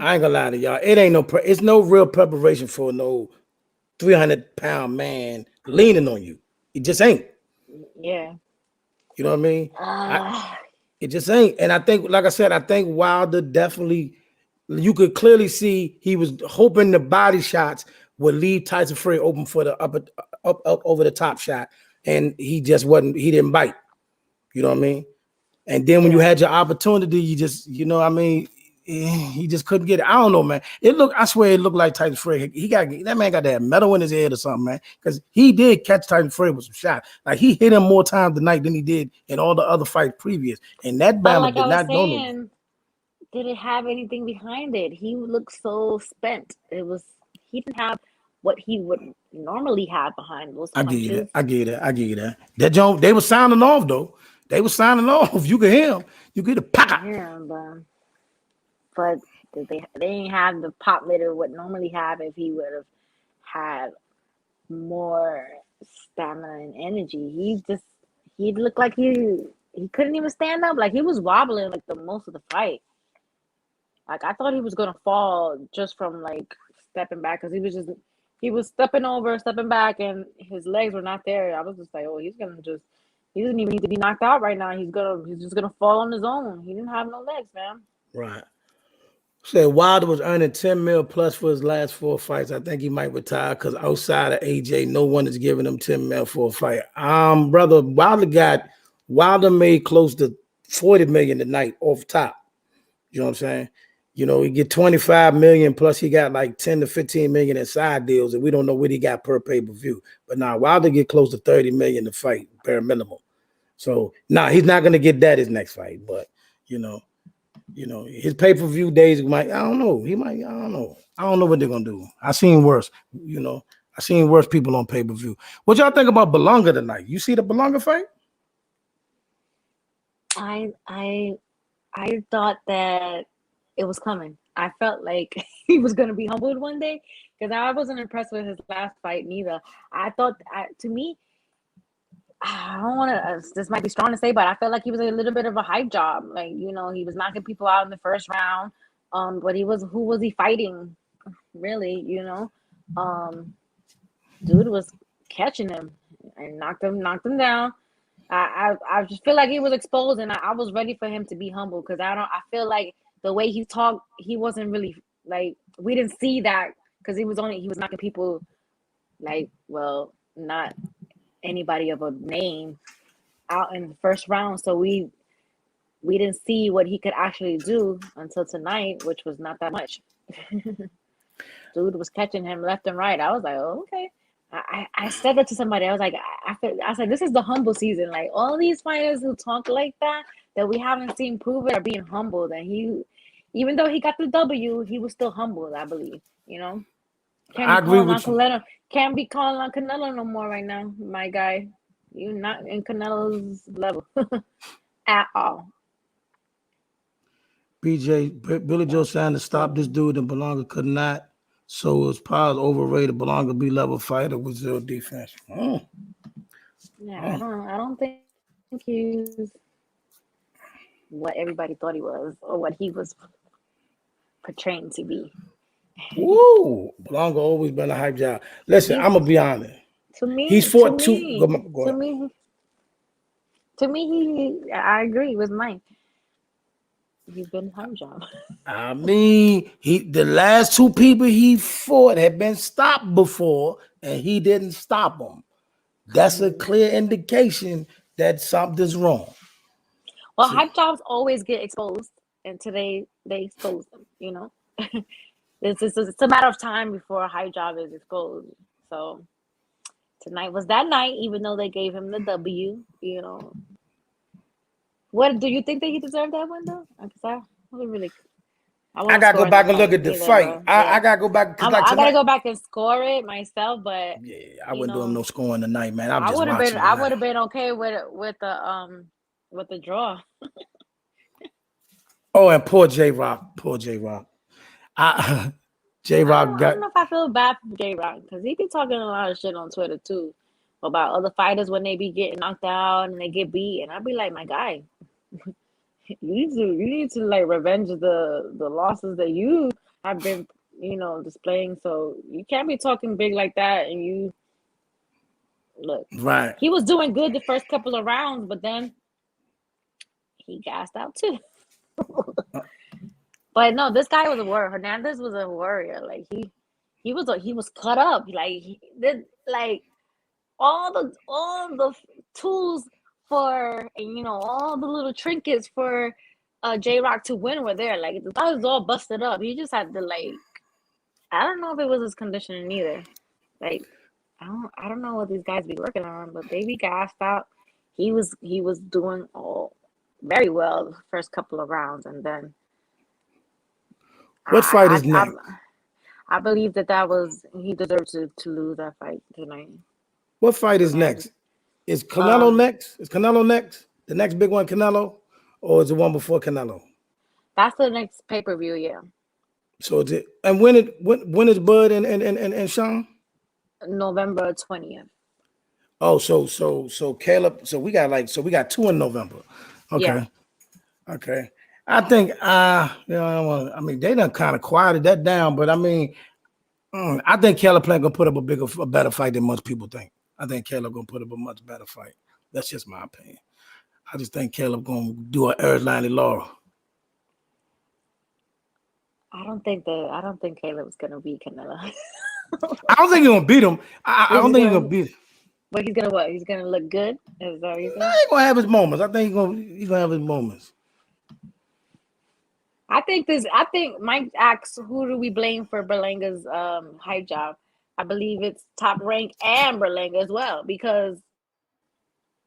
I ain't gonna lie to y'all. It's no real preparation for no 300-pound man leaning on you. It just ain't. Yeah. You know what I mean? I, Uh, it just ain't. And I think, like I said, I think Wilder definitely. You could clearly see he was hoping the body shots would leave Tyson Fury open for the up over the top shot, and he just wasn't. He didn't bite. You know what I mean? And then when you yeah. had your opportunity, you just, what I mean, he just couldn't get it. I don't know, man. I swear it looked like Tyson Fury. That man got that metal in his head or something, man. Because he did catch Tyson Fury with some shot. Like he hit him more times tonight than he did in all the other fights previous. And that But Bama like I did was not go nowhere. saying, did it have anything behind it? He looked so spent. he didn't have what he would normally have behind those I get it. punches. I get it. I get it. That joint, they were sounding off though. They were signing off. You could hear him. You get a pack. Yeah, but they didn't have the pop that it would normally have if he would have had more stamina and energy. He looked like he couldn't even stand up. Like he was wobbling like the most of the fight. Like I thought he was gonna fall just from like stepping back because he was stepping over, stepping back, and his legs were not there. I was just like, oh, he doesn't even need to be knocked out right now. He's just gonna fall on his own. He didn't have no legs, man. Right. Said Wilder was earning 10 mil plus for his last 4 fights. I think he might retire because outside of AJ, no one is giving him 10 mil for a fight. Brother, Wilder made close to 40 million tonight off top. You know what I'm saying? You know, he get 25 million plus he got like 10 to 15 million in side deals, and we don't know what he got per pay-per-view. But now Wilder get close to 30 million to fight, bare minimum. So he's not gonna get that his next fight, but you know, his pay-per-view days might, I don't know. He might, I don't know. I don't know what they're gonna do. I seen worse, I seen worse people on pay-per-view. What y'all think about Belonga tonight? You see the Belonga fight? I thought that it was coming. I felt like he was gonna be humbled one day because I wasn't impressed with his last fight neither. To me, I don't want to. This might be strong to say, but I felt like he was a little bit of a hype job. Like he was knocking people out in the first round. But who was he fighting? Really, dude was catching him and knocked him down. I just feel like he was exposed, and I was ready for him to be humble because I feel like the way he talked, he wasn't really like we didn't see that because he was knocking people like not anybody of a name out in the first round, so we didn't see what he could actually do until tonight, which was not that much. Dude was catching him left and right. I was like, oh, okay. I said that to somebody. I was like, I said, this is the humble season. Like all these fighters who talk like that we haven't seen prove it are being humbled. And even though he got the W, he was still humbled, I believe. I agree with you. Can't be calling on Canelo no more right now, my guy. You're not in Canelo's level at all. Billy Joe saying to stop this dude and Belonga could not. So his powers overrated. Belonga be level fighter with zero defense. Yeah, I don't think he's what everybody thought he was or what he was portraying to be. Woo! Belonga always been a hype job. Listen, I'm gonna be honest. He's fought two. Go ahead. To me, I agree with Mike. He's been a hype job. I mean, the last two people he fought had been stopped before, and he didn't stop them. That's a clear indication that something's wrong. Well, hype jobs always get exposed, and today they expose them. It's a matter of time before a hype job is exposed. So tonight was that night, even though they gave him the W. What do you think that he deserved that one though? I wasn't really. I gotta go back and look at the fight. I gotta go back because I gotta go back and score it myself. But yeah, I wouldn't do him no scoring tonight, man. I would have been okay with the draw. Oh, and poor J Rock, J Rock I don't know if I feel bad for J Rock because he be talking a lot of shit on Twitter too about other fighters when they be getting knocked out and they get beat, and I'd be like, my guy, you need to like revenge the losses that you have been displaying. So you can't be talking big like that. And you look, right? He was doing good the first couple of rounds, but then he gassed out too. But no, this guy was a warrior. Hernandez was a warrior. Like he was cut up. Like he did like all the tools for all the little trinkets for J Rock to win were there. Like the guy was all busted up. He just had to I don't know if it was his conditioning either. Like I don't know what these guys be working on, but they be gassed out. He was doing very well the first couple of rounds, and then what fight is next? I believe that was he deserved to lose that fight tonight. What fight is Tonight, next? Is Canelo um, next? Is Canelo next? The next big one, Canelo, or is the one before Canelo? that's the next pay-per-view. Yeah, So is it? And when is Bud and Sean? November 20th. Oh, so Caleb. So we got two in November. Yeah, Okay, okay. I think I mean they done kind of quieted that down, but I mean I think Caleb Plant gonna put up a better fight than most people think. I think Caleb gonna put up a much better fight. That's just my opinion. I just think Caleb gonna do an Earth Laura. I don't think Caleb's gonna beat Canelo. I don't think he's gonna beat him. I He's don't just think he's gonna, gonna beat him. but he's gonna what? He's gonna look good. Is that what you saying? He's gonna have his moments. I think he's gonna have his moments. I think Mike asks who do we blame for Berlanga's hype job. I believe it's Top Rank and Berlanga as well because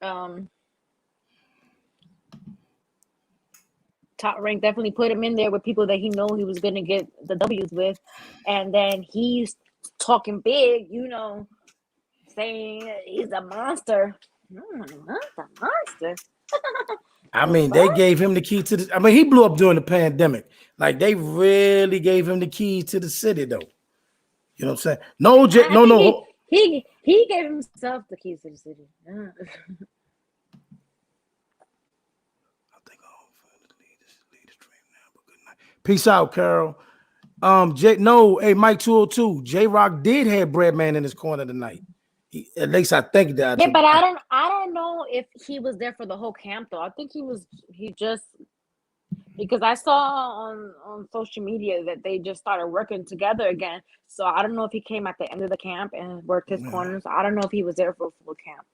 um Top Rank definitely put him in there with people that he know he was gonna get the W's with, and then he's talking big, saying he's a monster. Not a monster. I The mean, they fuck? gave him the key to the. I mean, he blew up during the pandemic. Like they really gave him the keys to the city, though. You know what I'm saying? No, I no, think no. he gave himself the keys to the city. I think I'll lead the stream now. But good night. Peace out, Carol. Hey, Mike 202. J Rock did have Breadman in his corner tonight. At least I think that. Yeah, but I don't know if he was there for the whole camp though. I think he just because I saw on social media that they just started working together again. So I don't know if he came at the end of the camp and worked his corners. I don't know if he was there for full camp.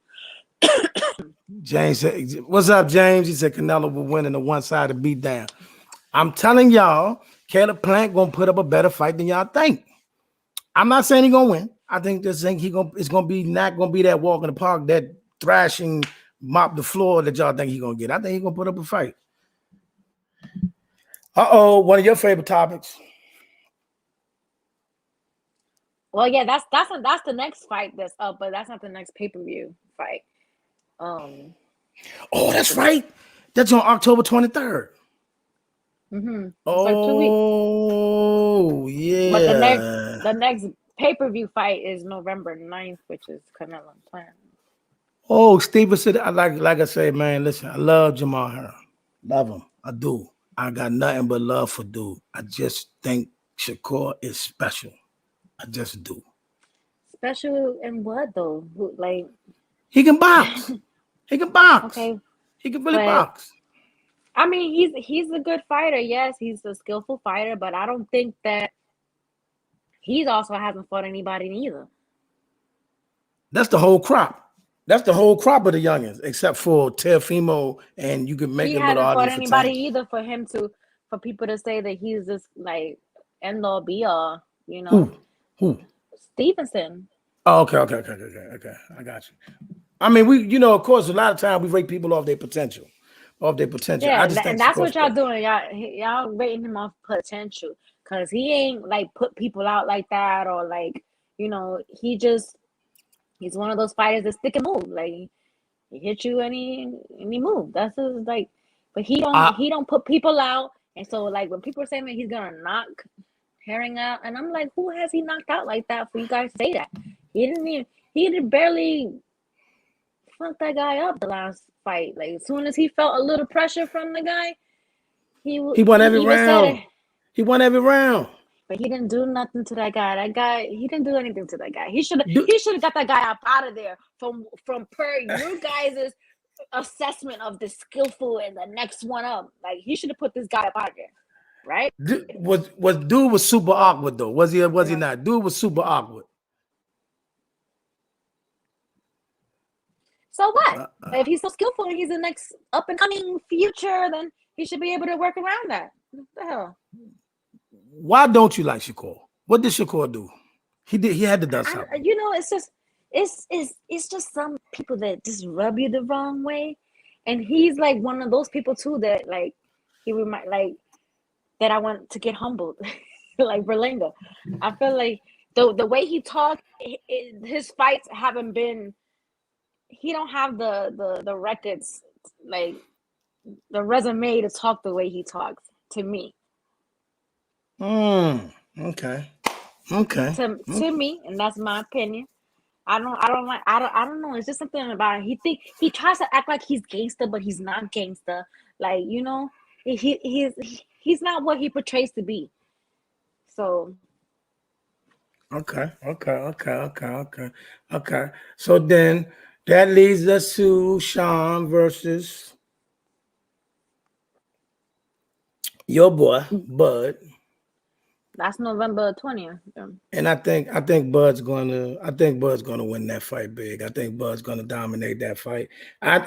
James said, "What's up, James?" He said Canelo will win in the one-sided beatdown. I'm telling y'all, Caleb Plant gonna put up a better fight than y'all think. I'm not saying he's gonna win. I think this thing it's gonna be not gonna be that walk in the park, that thrashing, mop the floor that y'all think he's gonna get. I think he's gonna put up a fight. One of your favorite topics. Well, yeah, that's the next fight that's up, but that's not the next pay-per-view fight. Oh, that's right. That's on October 23rd. It's like 2 weeks. Oh, yeah. But the next pay-per-view fight is November 9th, which is Canelo Plant. Oh, Steven said, like I say, man, listen, I love Jamal Herron. Love him. I do. I got nothing but love for dude. I just think Shakur is special. I just do. Special in what though? Like he can box. He can box. Okay. He can really box. I mean, he's a good fighter. Yes, he's a skillful fighter, but I don't think that he's also hasn't fought anybody either. That's the whole crop. That's the whole crop of the youngins, except for Teofimo, and you can make he a little hasn't fought argument anybody for either for people to say that he's just like end all be all, you know. Who? Stevenson. Oh, okay. I got you. I mean, we, of course, a lot of times we rate people off their potential. Yeah, I just think and that's what y'all doing. Y'all rating him off potential because he ain't like put people out like that or like he's one of those fighters that stick and move. Like he hit you and he move. That's his like, but he don't put people out. And so like when people are saying that he's gonna knock Herring out, and I'm like, who has he knocked out like that for you guys to say that? He didn't barely fuck that guy up the last fight. Like as soon as he felt a little pressure from the guy, he won every round. He won every round. But he didn't do nothing to that guy. He didn't do anything to that guy. He should have got that guy up out of there from per your guys' assessment of the skillful and the next one up. Like he should have put this guy up out of there, right? Dude was super awkward though. Was he or was he not? Dude was super awkward. So what? If he's so skillful and he's the next up and coming future, then he should be able to work around that. What the hell? Why don't you like Shakur? What did Shakur do? He had to do something. It's just some people that just rub you the wrong way, and he's like one of those people too that like he remind like that I want to get humbled. like Berlinga. I feel like the way he talked, his fights haven't been. He don't have the records, like the resume to talk the way he talks to me. Okay. Okay. To me, and that's my opinion. I don't know. It's just something about it. He tries to act like he's gangster, but he's not gangster. Like, he's not what he portrays to be. So Okay. Okay. Okay. Okay. Okay. Okay. So then that leads us to Sean versus your boy, Bud. that's November 20th. And I think Bud's gonna win that fight big. I think Bud's gonna dominate that fight. And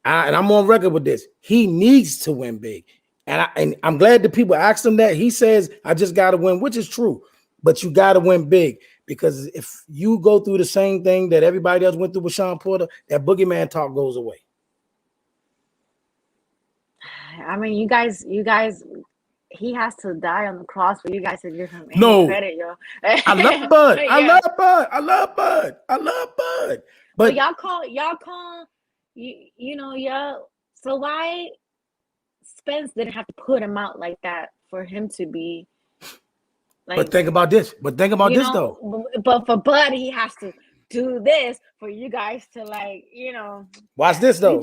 I'm on record with this. He needs to win big. And I'm glad the people asked him that. He says, I just gotta win, which is true, but you gotta win big. Because if you go through the same thing that everybody else went through with Sean Porter, that boogeyman talk goes away. I mean, you guys, he has to die on the cross for you guys to give him any No, credit, yo. I love Bud. I Yeah. love Bud. I love Bud. I love Bud. But y'all call y'all. So why Spence didn't have to put him out like that for him to be like? But think about this. Though. But for Bud, he has to do this for you guys to Watch this though.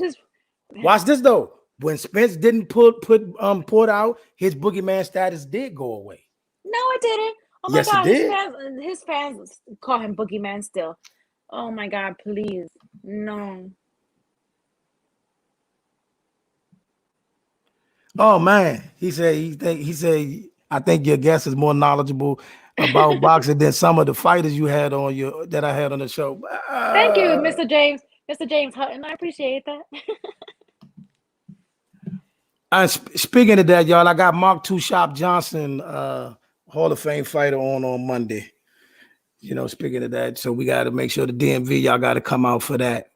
Watch this though. When Spence didn't put Porter out, his boogeyman status did go away. No, it didn't. Oh my Yes, God, it did. his fans call him boogeyman still. Oh my God, please, no. Oh man, he said I think your guest is more knowledgeable about boxing than some of the fighters you had that I had on the show. Thank you, Mr. James Hutton. I appreciate that. Speaking of that, y'all, I got Mark Two Shop Johnson, Hall of Fame fighter on Monday. Speaking of that, so we got to make sure the DMV, y'all got to come out for that.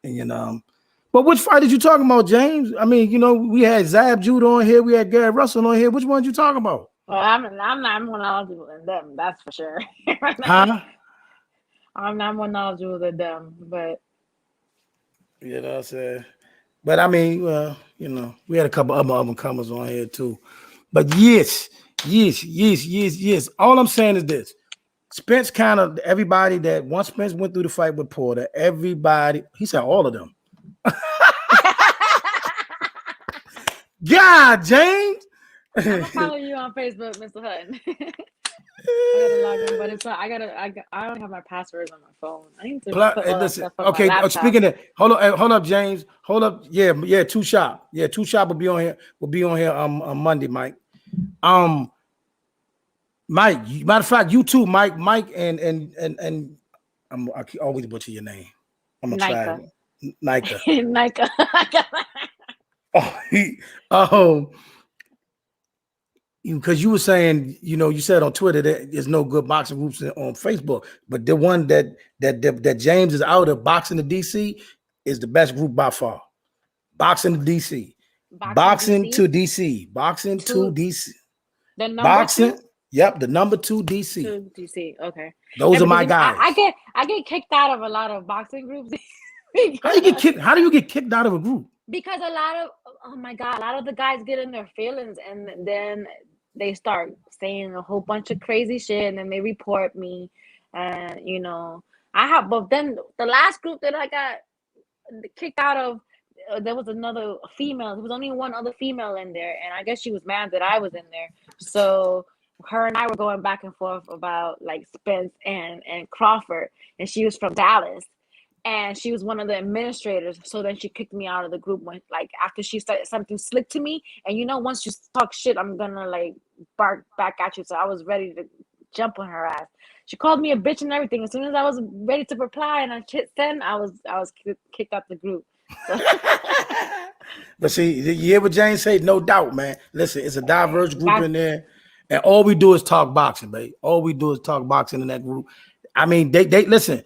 And but which fight did you talking about, James? I mean, we had Zab Jude on here, we had Gary Russell on here. Which one you talking about? Well, I'm not more knowledgeable than them, that's for sure. Huh? I'm not more knowledgeable than them, but You know what I'm saying? But I mean, we had a couple other up-and-comers on here too. But yes. All I'm saying is this. Spence kind of, everybody that once Spence went through the fight with Porter, everybody, he said all of them. God, James. I'm gonna follow you on Facebook, Mr. Hutton. I gotta log in, but I don't have my passwords on my phone. I need to put all that stuff on okay, my laptop. speaking of, hold up, James. Hold up. Yeah, Two Shop. Yeah, Two Shop will be on here on Monday, Mike. Mike, matter of fact, you too, Mike, and I always butcher your name. I'm gonna try it. Nayka. Nayka. Because you were saying, you said on Twitter that there's no good boxing groups on Facebook, but the one that James is out of, Boxing to DC, is the best group by far. Boxing to DC. Boxing to DC. Boxing to DC. The number Boxing. 2? Yep, the number 2 DC. 2 DC. Okay. Those are my guys. I get kicked out of a lot of boxing groups. How do you get kicked out of a group? Because a lot of the guys get in their feelings and then they start saying a whole bunch of crazy shit and then they report me. And but then the last group that I got kicked out of, there was another female. There was only one other female in there, and I guess she was mad that I was in there. So her and I were going back and forth about like Spence and Crawford, and she was from Dallas. And she was one of the administrators. So then she kicked me out of the group when, like, after she said something slick to me. And once you talk shit, I'm gonna like bark back at you. So I was ready to jump on her ass. She called me a bitch and everything. As soon as I was ready to reply and I hit send, I was kicked out the group. So. But see, you hear what James said? No doubt, man. Listen, it's a diverse group in there. And all we do is talk boxing, baby. All we do is talk boxing in that group. I mean, they listen.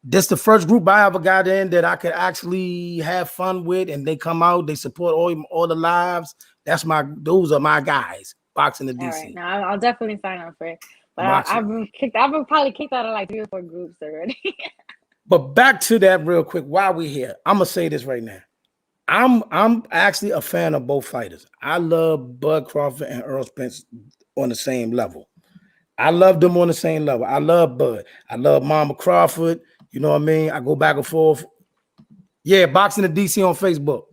This the first group I ever got in that I could actually have fun with, and they come out, they support all the lives. Those are my guys. Boxing in All right, DC. now I'll definitely sign up for it. But Boxing. I've been kicked. I've been probably kicked out of like 3 or 4 groups already. But back to that real quick. While we here, I'm gonna say this right now. I'm actually a fan of both fighters. I love Bud Crawford and Earl Spence on the same level. I love them on the same level. I love Bud. I love Mama Crawford. You know what I mean? I go back and forth. Yeah, Boxing in DC on Facebook.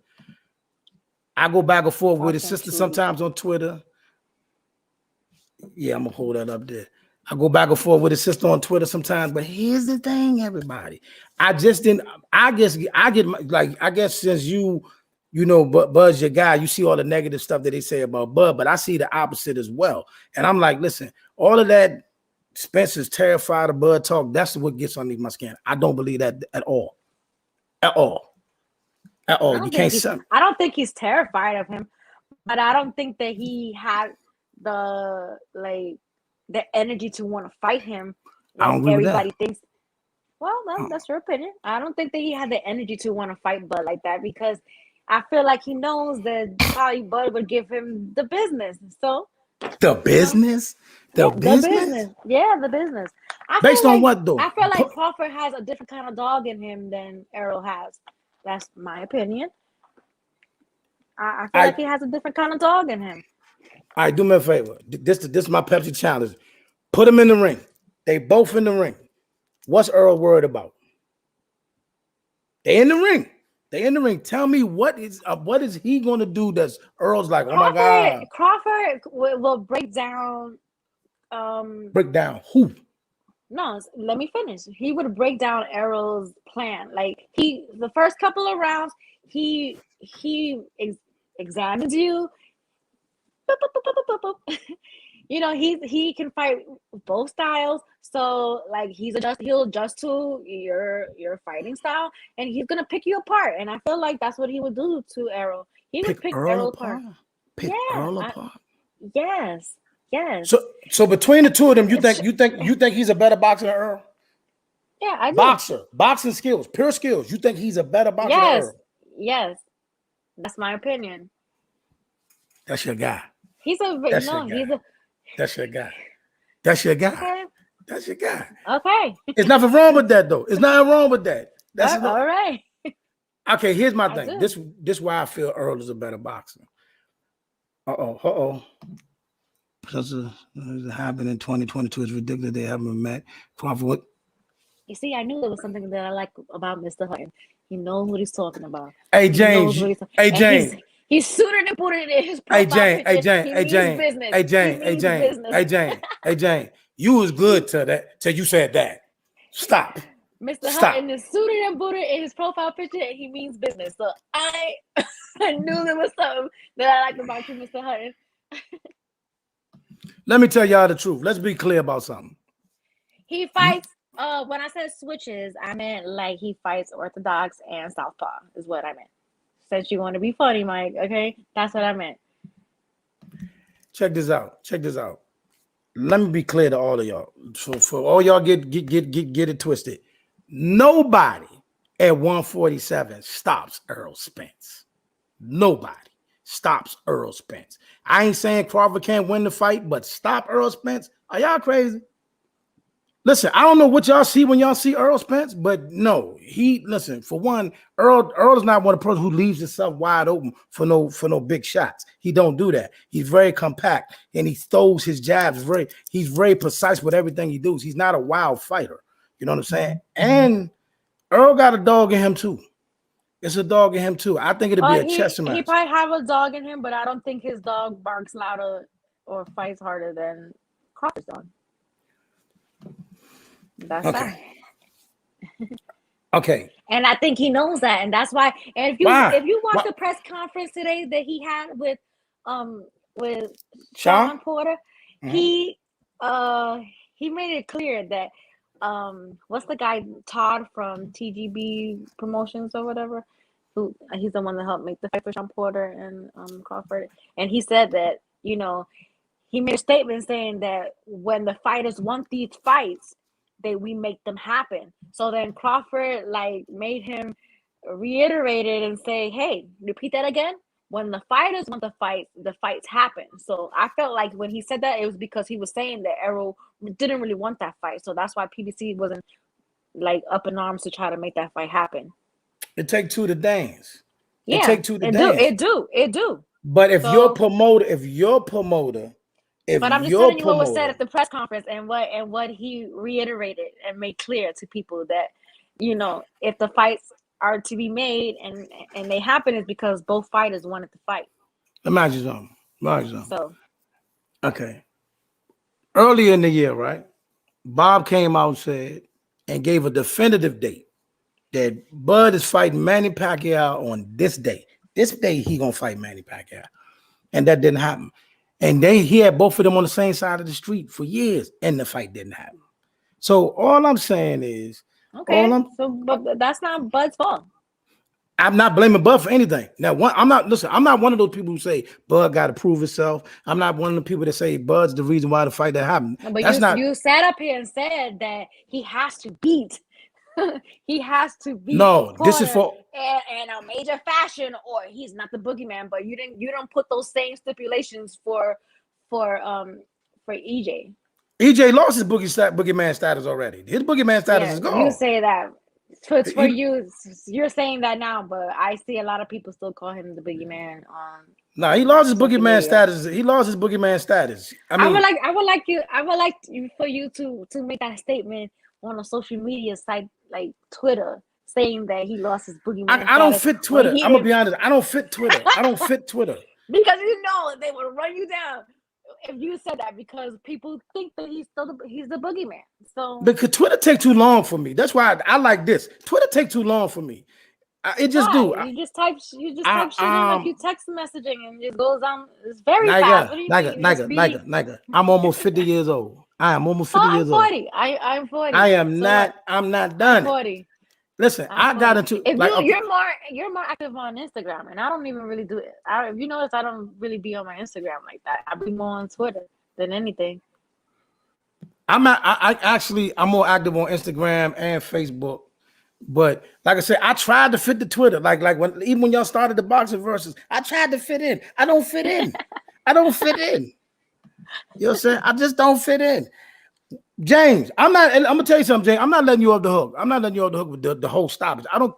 I go back and forth with his Boxing sister too. sometimes on Twitter. Yeah, I'm gonna hold that up there. I go back and forth with his sister on Twitter sometimes, but here's the thing, everybody. I just didn't. I guess I get like. I guess since you know, Bud's your guy. You see all the negative stuff that they say about Bud, but I see the opposite as well. And I'm like, listen, all of that Spencer's terrified of Bud talk. That's what gets underneath my skin. I don't believe that at all, at all, at I all. You don't can't. think he's. I don't think he's terrified of him, but I don't think that he had the energy to want to fight him I like don't agree with that. everybody thinks. Well, that's your opinion. I don't think that he had the energy to want to fight Bud like that because I feel like he knows that probably Bud would give him the business. So, The you know, business, the yeah, the business. business. Yeah, the business. Based on what though? I feel like Crawford has a different kind of dog in him than Errol has. That's my opinion. I feel like he has a different kind of dog in him. All right, do me a favor. This is my Pepsi challenge. Put them in the ring. They both in the ring. What's Earl worried about? They in the ring. They in the ring. Tell me what is he going to do that's Earl's like, oh my God. Crawford will break down. Break down who? No, let me finish. He would break down Errol's plan. Like the first couple of rounds, he examines you. Boop, boop, boop, boop, boop, boop. You know, he can fight both styles. So like he'll adjust to your fighting style, and he's gonna pick you apart. And I feel like that's what he would do to Errol. He would pick Errol apart. Pick Earl apart. Yes. So between the two of them, you think he's a better boxer than Earl? Yeah, I do. Boxing skills, pure skills. You think he's a better boxer than Earl? Yes. That's my opinion. That's your guy. That's your guy. That's your guy. Okay. That's your guy. Okay. There's nothing wrong with that, though. There's nothing wrong with that. That's all right. Okay, here's my thing. This why I feel Earl is a better boxer. Because it happened in 2022. It's ridiculous they haven't met. Crawford. You see, I knew there was something that I like about Mr. Hutton. He knows what he's talking about. Hey, James. Hey, James. He's sooner than put it in his profile picture. Hey, Jane. You was good till you said that. Stop. Mr. Hutton is sooner than put it in his profile picture, and he means business. So I knew there was something that I liked about you, Mr. Hutton. Let me tell y'all the truth. Let's be clear about something. He fights. When I said switches, I meant like he fights orthodox and southpaw is what I meant. Since you want to be funny, Mike, okay? That's what I meant. Check this out. Let me be clear to all of y'all. So for all y'all get it twisted. Nobody at 147 stops Earl Spence. Nobody stops Earl Spence. I ain't saying Crawford can't win the fight, but stop Earl Spence? Are y'all crazy? Listen, I don't know what y'all see when y'all see Earl Spence, but no, listen, for one, Earl is not one of the person who leaves himself wide open for no big shots. He don't do that. He's very compact and he throws his jabs he's very precise with everything he does. He's not a wild fighter. You know what I'm saying? And Earl got a dog in him too. It's a dog in him too. I think it'll be a chess match. He probably have a dog in him, but I don't think his dog barks louder or fights harder than Crawford's dog. That's okay. Okay. And I think he knows that, and that's why. And if you watch the press conference today that he had with Sean Porter, he made it clear that what's the guy Todd from TGB Promotions or whatever, he's the one that helped make the fight for Sean Porter and Crawford, and he said that he made a statement saying that when the fighters want these fights, we make them happen. So then Crawford made him reiterate it and say, hey, repeat that again. when the fighters want the fights happen. So I felt like when he said that, it was because he was saying that Errol didn't really want that fight. So that's why PBC wasn't like up in arms to try to make that fight happen. It take two to dance. It Yeah, take two to it do, dance. it do. But if your So, promoter, but I'm just telling you what was said at the press conference and what he reiterated and made clear to people that, you know, if the fights are to be made and they happen, is because both fighters wanted to fight. imagine something. So Okay. Earlier in the year, right? Bob came out and said and gave a definitive date that Bud is fighting Manny Pacquiao on this day. This day he gonna fight Manny Pacquiao, and that didn't happen. And he had both of them on the same side of the street for years, and the fight didn't happen. So all I'm saying is, okay, but that's not Bud's fault. I'm not blaming Bud for anything. Now, I'm not one of those people who say Bud got to prove himself. I'm not one of the people that say Bud's the reason why the fight that happened. No, but That's you sat up here and said that he has to beat. He has to beat. No, this is for in a major fashion, or he's not the boogeyman. But you don't put those same stipulations for EJ. EJ lost his boogeyman status already. His boogeyman status is gone. You say that. For you, you're saying that now, but I see a lot of people still call him the boogeyman. No, he lost his boogeyman status. He lost his boogeyman status. I mean, I would like for you to make that statement on a social media site like Twitter, saying that he lost his boogeyman. I don't fit Twitter. I'm gonna be honest. I don't fit Twitter. I don't fit Twitter because you know they will run you down if you said that, because people think that he's the boogeyman. So because Twitter take too long for me. That's why I like this. Twitter take too long for me. It just do. You just type shit in like you text messaging and it goes on. It's very fast. What do you mean? Nayka. I'm almost 50 years old. I am almost 50 years old. I'm 40. I'm not done. 40. Listen, I got into you're more active on Instagram, and I don't even really do it. If you notice, I don't really be on my Instagram like that. I be more on Twitter than anything. I'm more active on Instagram and Facebook. But like I said, I tried to fit the Twitter. Like even when y'all started the boxing versus, I tried to fit in. I don't fit in. I don't fit in. You know what I'm saying? I just don't fit in. James, I'm gonna tell you something, James. I'm not letting you off the hook. I'm not letting you off the hook with the whole stoppage. I don't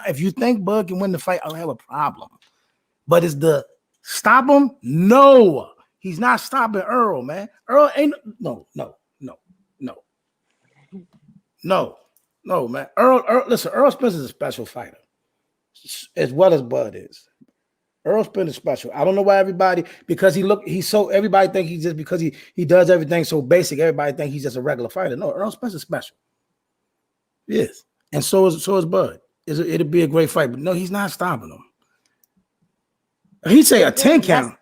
if you think Bud can win the fight, I don't have a problem. But is the stop him? No, he's not stopping Earl, man. Earl ain't no, man. Listen, Earl Spence is a special fighter, as well as Bud is. Earl Spence is special. I don't know why everybody everybody think he's just because he does everything so basic, everybody think he's just a regular fighter. No, Earl Spence is special. Yes. And so is Bud. It'll be a great fight, but no, he's not stopping him. He'd say a 10 count.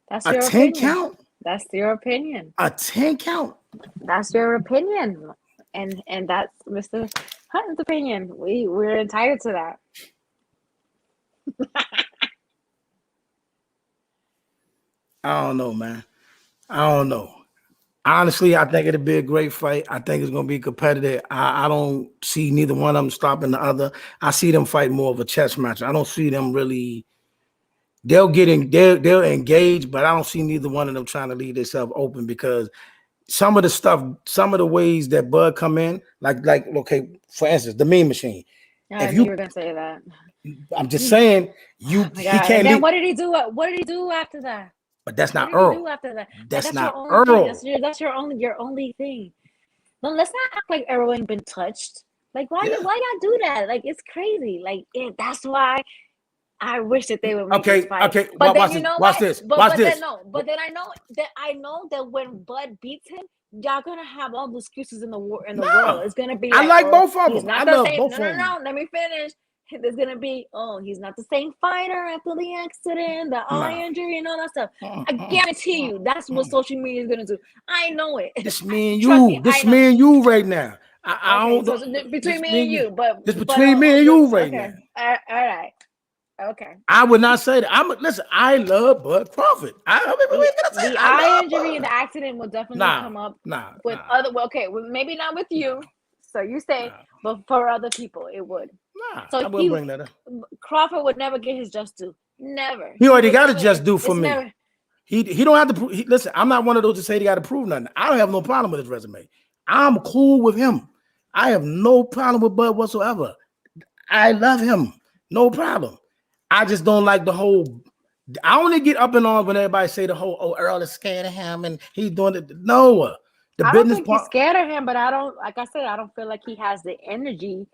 That's a your 10 opinion. count? That's your opinion. A 10 count? That's your opinion. And that's Mr. Hutton's opinion. We're entitled to that. I don't know, man. I don't know. Honestly, I think it'll be a great fight. I think it's going to be competitive. I don't see neither one of them stopping the other. I see them fight more of a chess match. I don't see them really. They'll engage, but I don't see neither one of them trying to leave themselves open, because some of the ways that Bud come in, like okay, for instance, the Mean Machine. I knew you were gonna say that. I'm just saying he can't. And then what did he do? What did he do after that? But that's not Earl. After that? That's not Earl. That's your only thing. No, let's not act like Earl ain't been touched. Like why y'all do that? Like it's crazy. Like that's why I wish that they would make this fight. Okay. But watch this. Watch this. Then I know that when Bud beats him, y'all gonna have all the excuses in the world. It's gonna be. I like both of them. I love both of them. No. Let me finish. There's gonna be, he's not the same fighter after the accident, the eye injury, and all that stuff. I guarantee you, that's what social media is gonna do. I know it. This me and you. This me and you right now. I don't. So between me and you, but it's between me and you right now. All right. Okay. I would not say that. Listen. I love Bud Crawford. The eye injury and the accident will definitely come up with other. Well, okay, maybe not with you. So you say, but for other people, it would. So I wouldn't bring that up. Crawford would never get his just due. Never. He already got a just due for It's me. never. He don't have to prove. Listen, I'm not one of those to say he got to prove nothing. I don't have no problem with his resume. I'm cool with him. I have no problem with Bud whatsoever. I love him. No problem. I just don't like the whole. I only get up and on when everybody say the whole, oh, Earl is scared of him and he's doing it. No, the I don't business think he's part. scared of him, but I don't, like I said, I don't feel like he has the energy.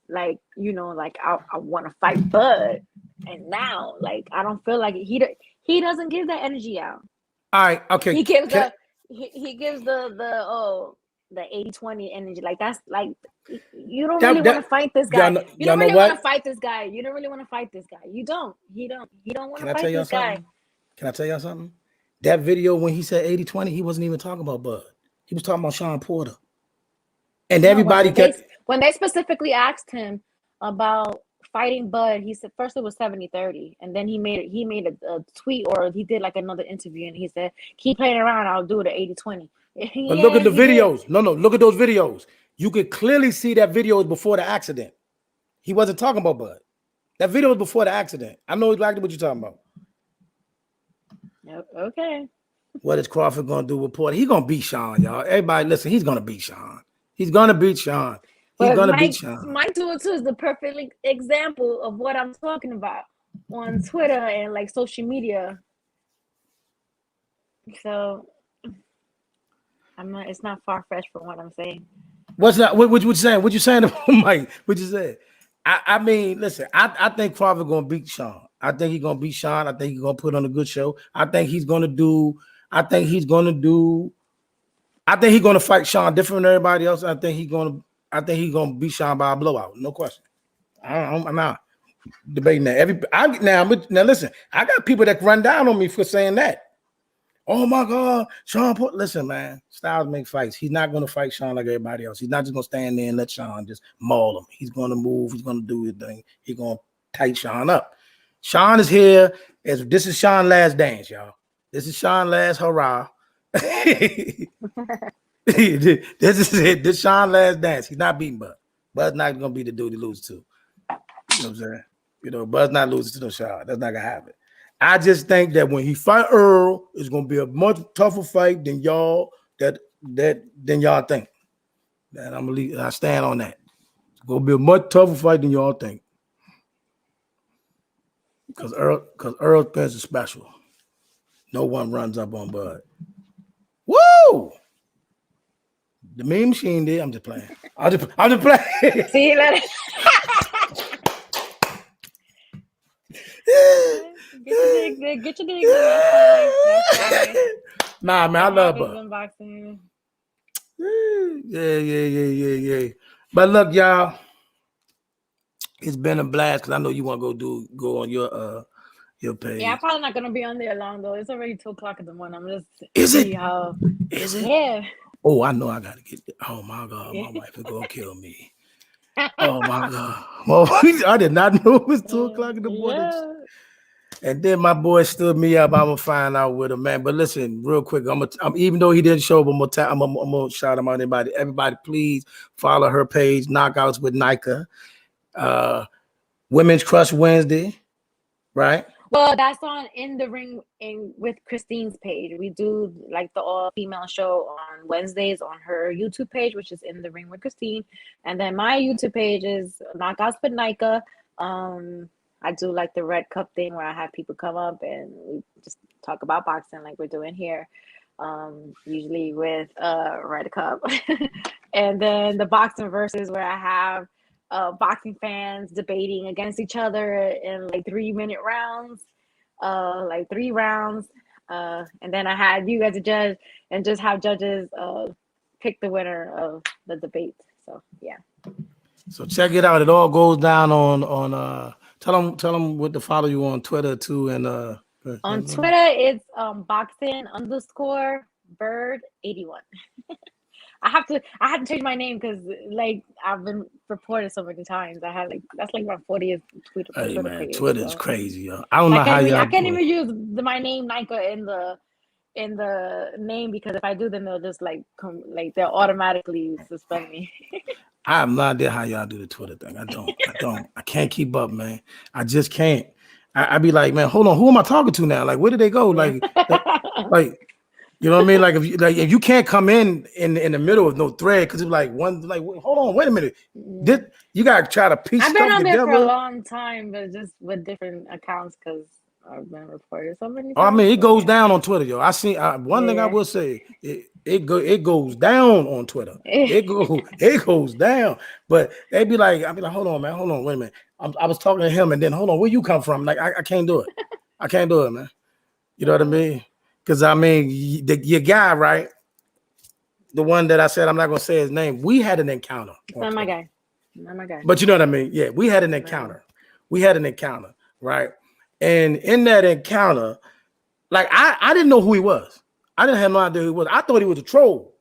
Like, like I want to fight Bud, and now, like, I don't feel like he doesn't give that energy out. All right, okay. He gives he gives the 80-20 energy. Like, that's like, you don't really want to fight this guy. You don't really want to fight this guy. You don't really want to fight this guy. You don't. He don't want to fight this guy. Can I tell y'all something? That video when he said 80-20, he wasn't even talking about Bud. He was talking about Sean Porter. And everybody when they specifically asked him about fighting Bud, he said first it was 70-30, and then he made a tweet, or he did like another interview, and he said, keep playing around, I'll do it at 80-20. But look at the videos. No, look at those videos. You could clearly see that video was before the accident. He wasn't talking about Bud. That video was before the accident. I know exactly what you're talking about. Okay. What is Crawford gonna do with Porter? He's gonna beat Sean, y'all. Everybody listen, he's gonna beat Sean. He's gonna beat Sean. Beat Sean. Mike 202 is the perfect example of what I'm talking about on Twitter and like social media. So it's not far-fetched from what I'm saying. What's that? What you saying? What you saying about Mike? What you said? I mean, listen, I think Crawford gonna beat Sean. I think he's gonna beat Sean. I think he's gonna put on a good show. I think he's gonna fight Sean different than everybody else. I think he's gonna beat Sean by a blowout. No question. I'm not debating that. Now listen, I got people that run down on me for saying that. Oh my God, Sean Porter. Listen, man, Styles make fights. He's not going to fight Sean like everybody else. He's not just going to stand there and let Sean just maul him. He's going to move. He's going to do his thing. He's going to tight Sean up. Sean is here. This is Sean's last dance, y'all. This is Sean's last hurrah. This is it. This is Sean's last dance. He's not beating Bud. Bud's not going to be the dude he loses to. You know what I'm saying? Bud's not losing to no Sean. That's not going to happen. I just think that when he fight Earl, it's gonna be a much tougher fight than y'all than y'all think. And I stand on that. It's gonna be a much tougher fight than y'all think. Because Earl Spence is special. No one runs up on Bud. Woo! The meme machine did. I'm just playing. I'm just playing. See, let it. Get your dig. That's fine. Nah, man, I love her. Yeah. But look, y'all, it's been a blast because I know you want to go on your page. Yeah, I'm probably not gonna be on there long though. It's already 2:00 in the morning. I'm just Is it? Is it? Yeah. Oh, I know I gotta get it. Oh my God, my wife is gonna kill me. Oh my God. Well, I did not know it was 2:00 in the morning. Yeah. And then my boy stood me up. I'm gonna find out with him, man. But listen, real quick, even though he didn't show up, I'm gonna shout him out. Everybody, please follow her page, Knockouts with Nayka. Women's Crush Wednesday, right? Well, that's on In the Ring with Christine's page. We do like the all-female show on Wednesdays on her YouTube page, which is In the Ring with Christine. And then my YouTube page is Knockouts with Nayka. I do like the Red Cup thing where I have people come up and we just talk about boxing like we're doing here, usually with Red Cup. And then the Boxing Versus where I have boxing fans debating against each other in like 3-minute rounds, like 3 rounds. And then I had you guys a judge and just have judges pick the winner of the debate. So, yeah. So check it out. It all goes down on Tell them what to follow you on Twitter too, and on Twitter it's boxing_bird81. I have to change my name because like I've been reported so many times. I had that's like my 40th tweet. Hey man, Twitter is crazy, yo. I don't know how y'all. I can't even use my name Nayka in the name because if I do, then they'll just they'll automatically suspend me. I have no idea how y'all do the Twitter thing. I don't. I can't keep up, man. I just can't. I'd be like, man, hold on, who am I talking to now? Like, where did they go? Yeah. Like, you know what I mean? Like if you can't come in the middle of no thread because it's like hold on, wait a minute. You gotta try to piece I've been stuff on there for a together. long time, but just with different accounts because I've been reported so many I times. mean, it But goes yeah, down on Twitter, yo. I seen one thing I yeah. will say, it goes down on Twitter. It goes down. But I'd be like, hold on, man, hold on, wait a minute. I was talking to him, and then hold on, where you come from? Like, I can't do it. I can't do it, man. You know what I mean? Because I mean, your guy, right? The one that I said I'm not gonna say his name. We had an encounter. It's not my guy. Not my guy. But you know what I mean? Yeah, we had an encounter. We had an encounter, right? And in that encounter, like I didn't know who he was. I didn't have no idea who he was. I thought he was a troll.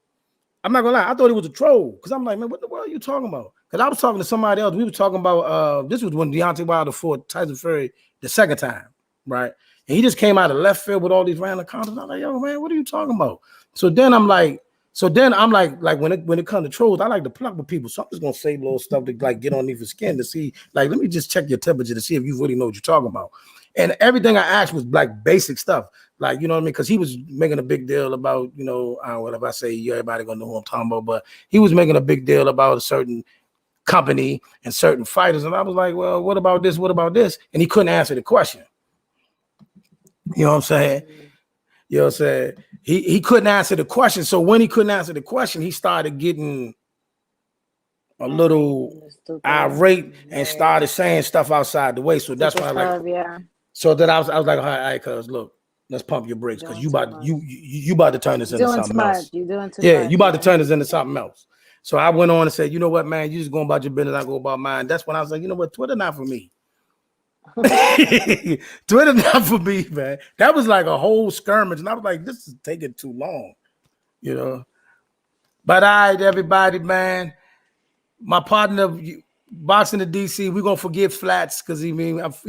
I'm not gonna lie. I thought he was a troll because I'm like, man, what the world are you talking about? Because I was talking to somebody else. We were talking about this was when Deontay Wilder fought Tyson Fury the second time, right? And he just came out of left field with all these random comments. I'm like, yo, man, what are you talking about? So then I'm like, when it comes to trolls, I like to pluck with people. So I'm just gonna say little stuff to like get on your skin to see, like, let me just check your temperature to see if you really know what you're talking about. And everything I asked was like basic stuff. Like, you know what I mean? Because he was making a big deal about, you know, whatever I say, everybody gonna know who I'm talking about, but he was making a big deal about a certain company and certain fighters. And I was like, well, what about this? What about this? And he couldn't answer the question. You know what I'm saying? You know what I'm saying? He couldn't answer the question. So when he couldn't answer the question, he started getting a little irate and started saying stuff outside the way. So that's why So that I was like, all right, cuz look, let's pump your brakes because you about to turn this into something else. You're doing too Yeah, much. you about to turn this into something else. So I went on and said, you know what, man, you just going about your business, I go about mine. That's when I was like, you know what, Twitter not for me. Twitter not for me, man. That was like a whole skirmish, and I was like, this is taking too long, you know. But all right, everybody, man. My partner boxing to DC, we're gonna forgive Flats because he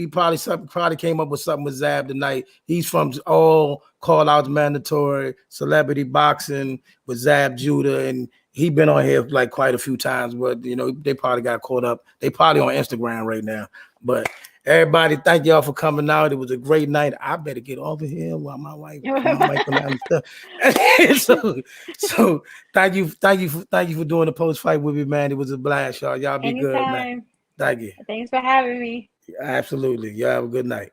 probably came up with something with Zab tonight. He's from all call outs mandatory celebrity boxing with Zab Judah, and he been on here like quite a few times, but you know, they probably got caught up. They probably on Instagram right now. But everybody, thank y'all for coming out. It was a great night. I better get over here while my wife come out and stuff. so thank you for doing the post fight with me, man. It was a blast, y'all. Y'all be good, man. Thank you. Thanks for having me. Absolutely. Y'all have a good night.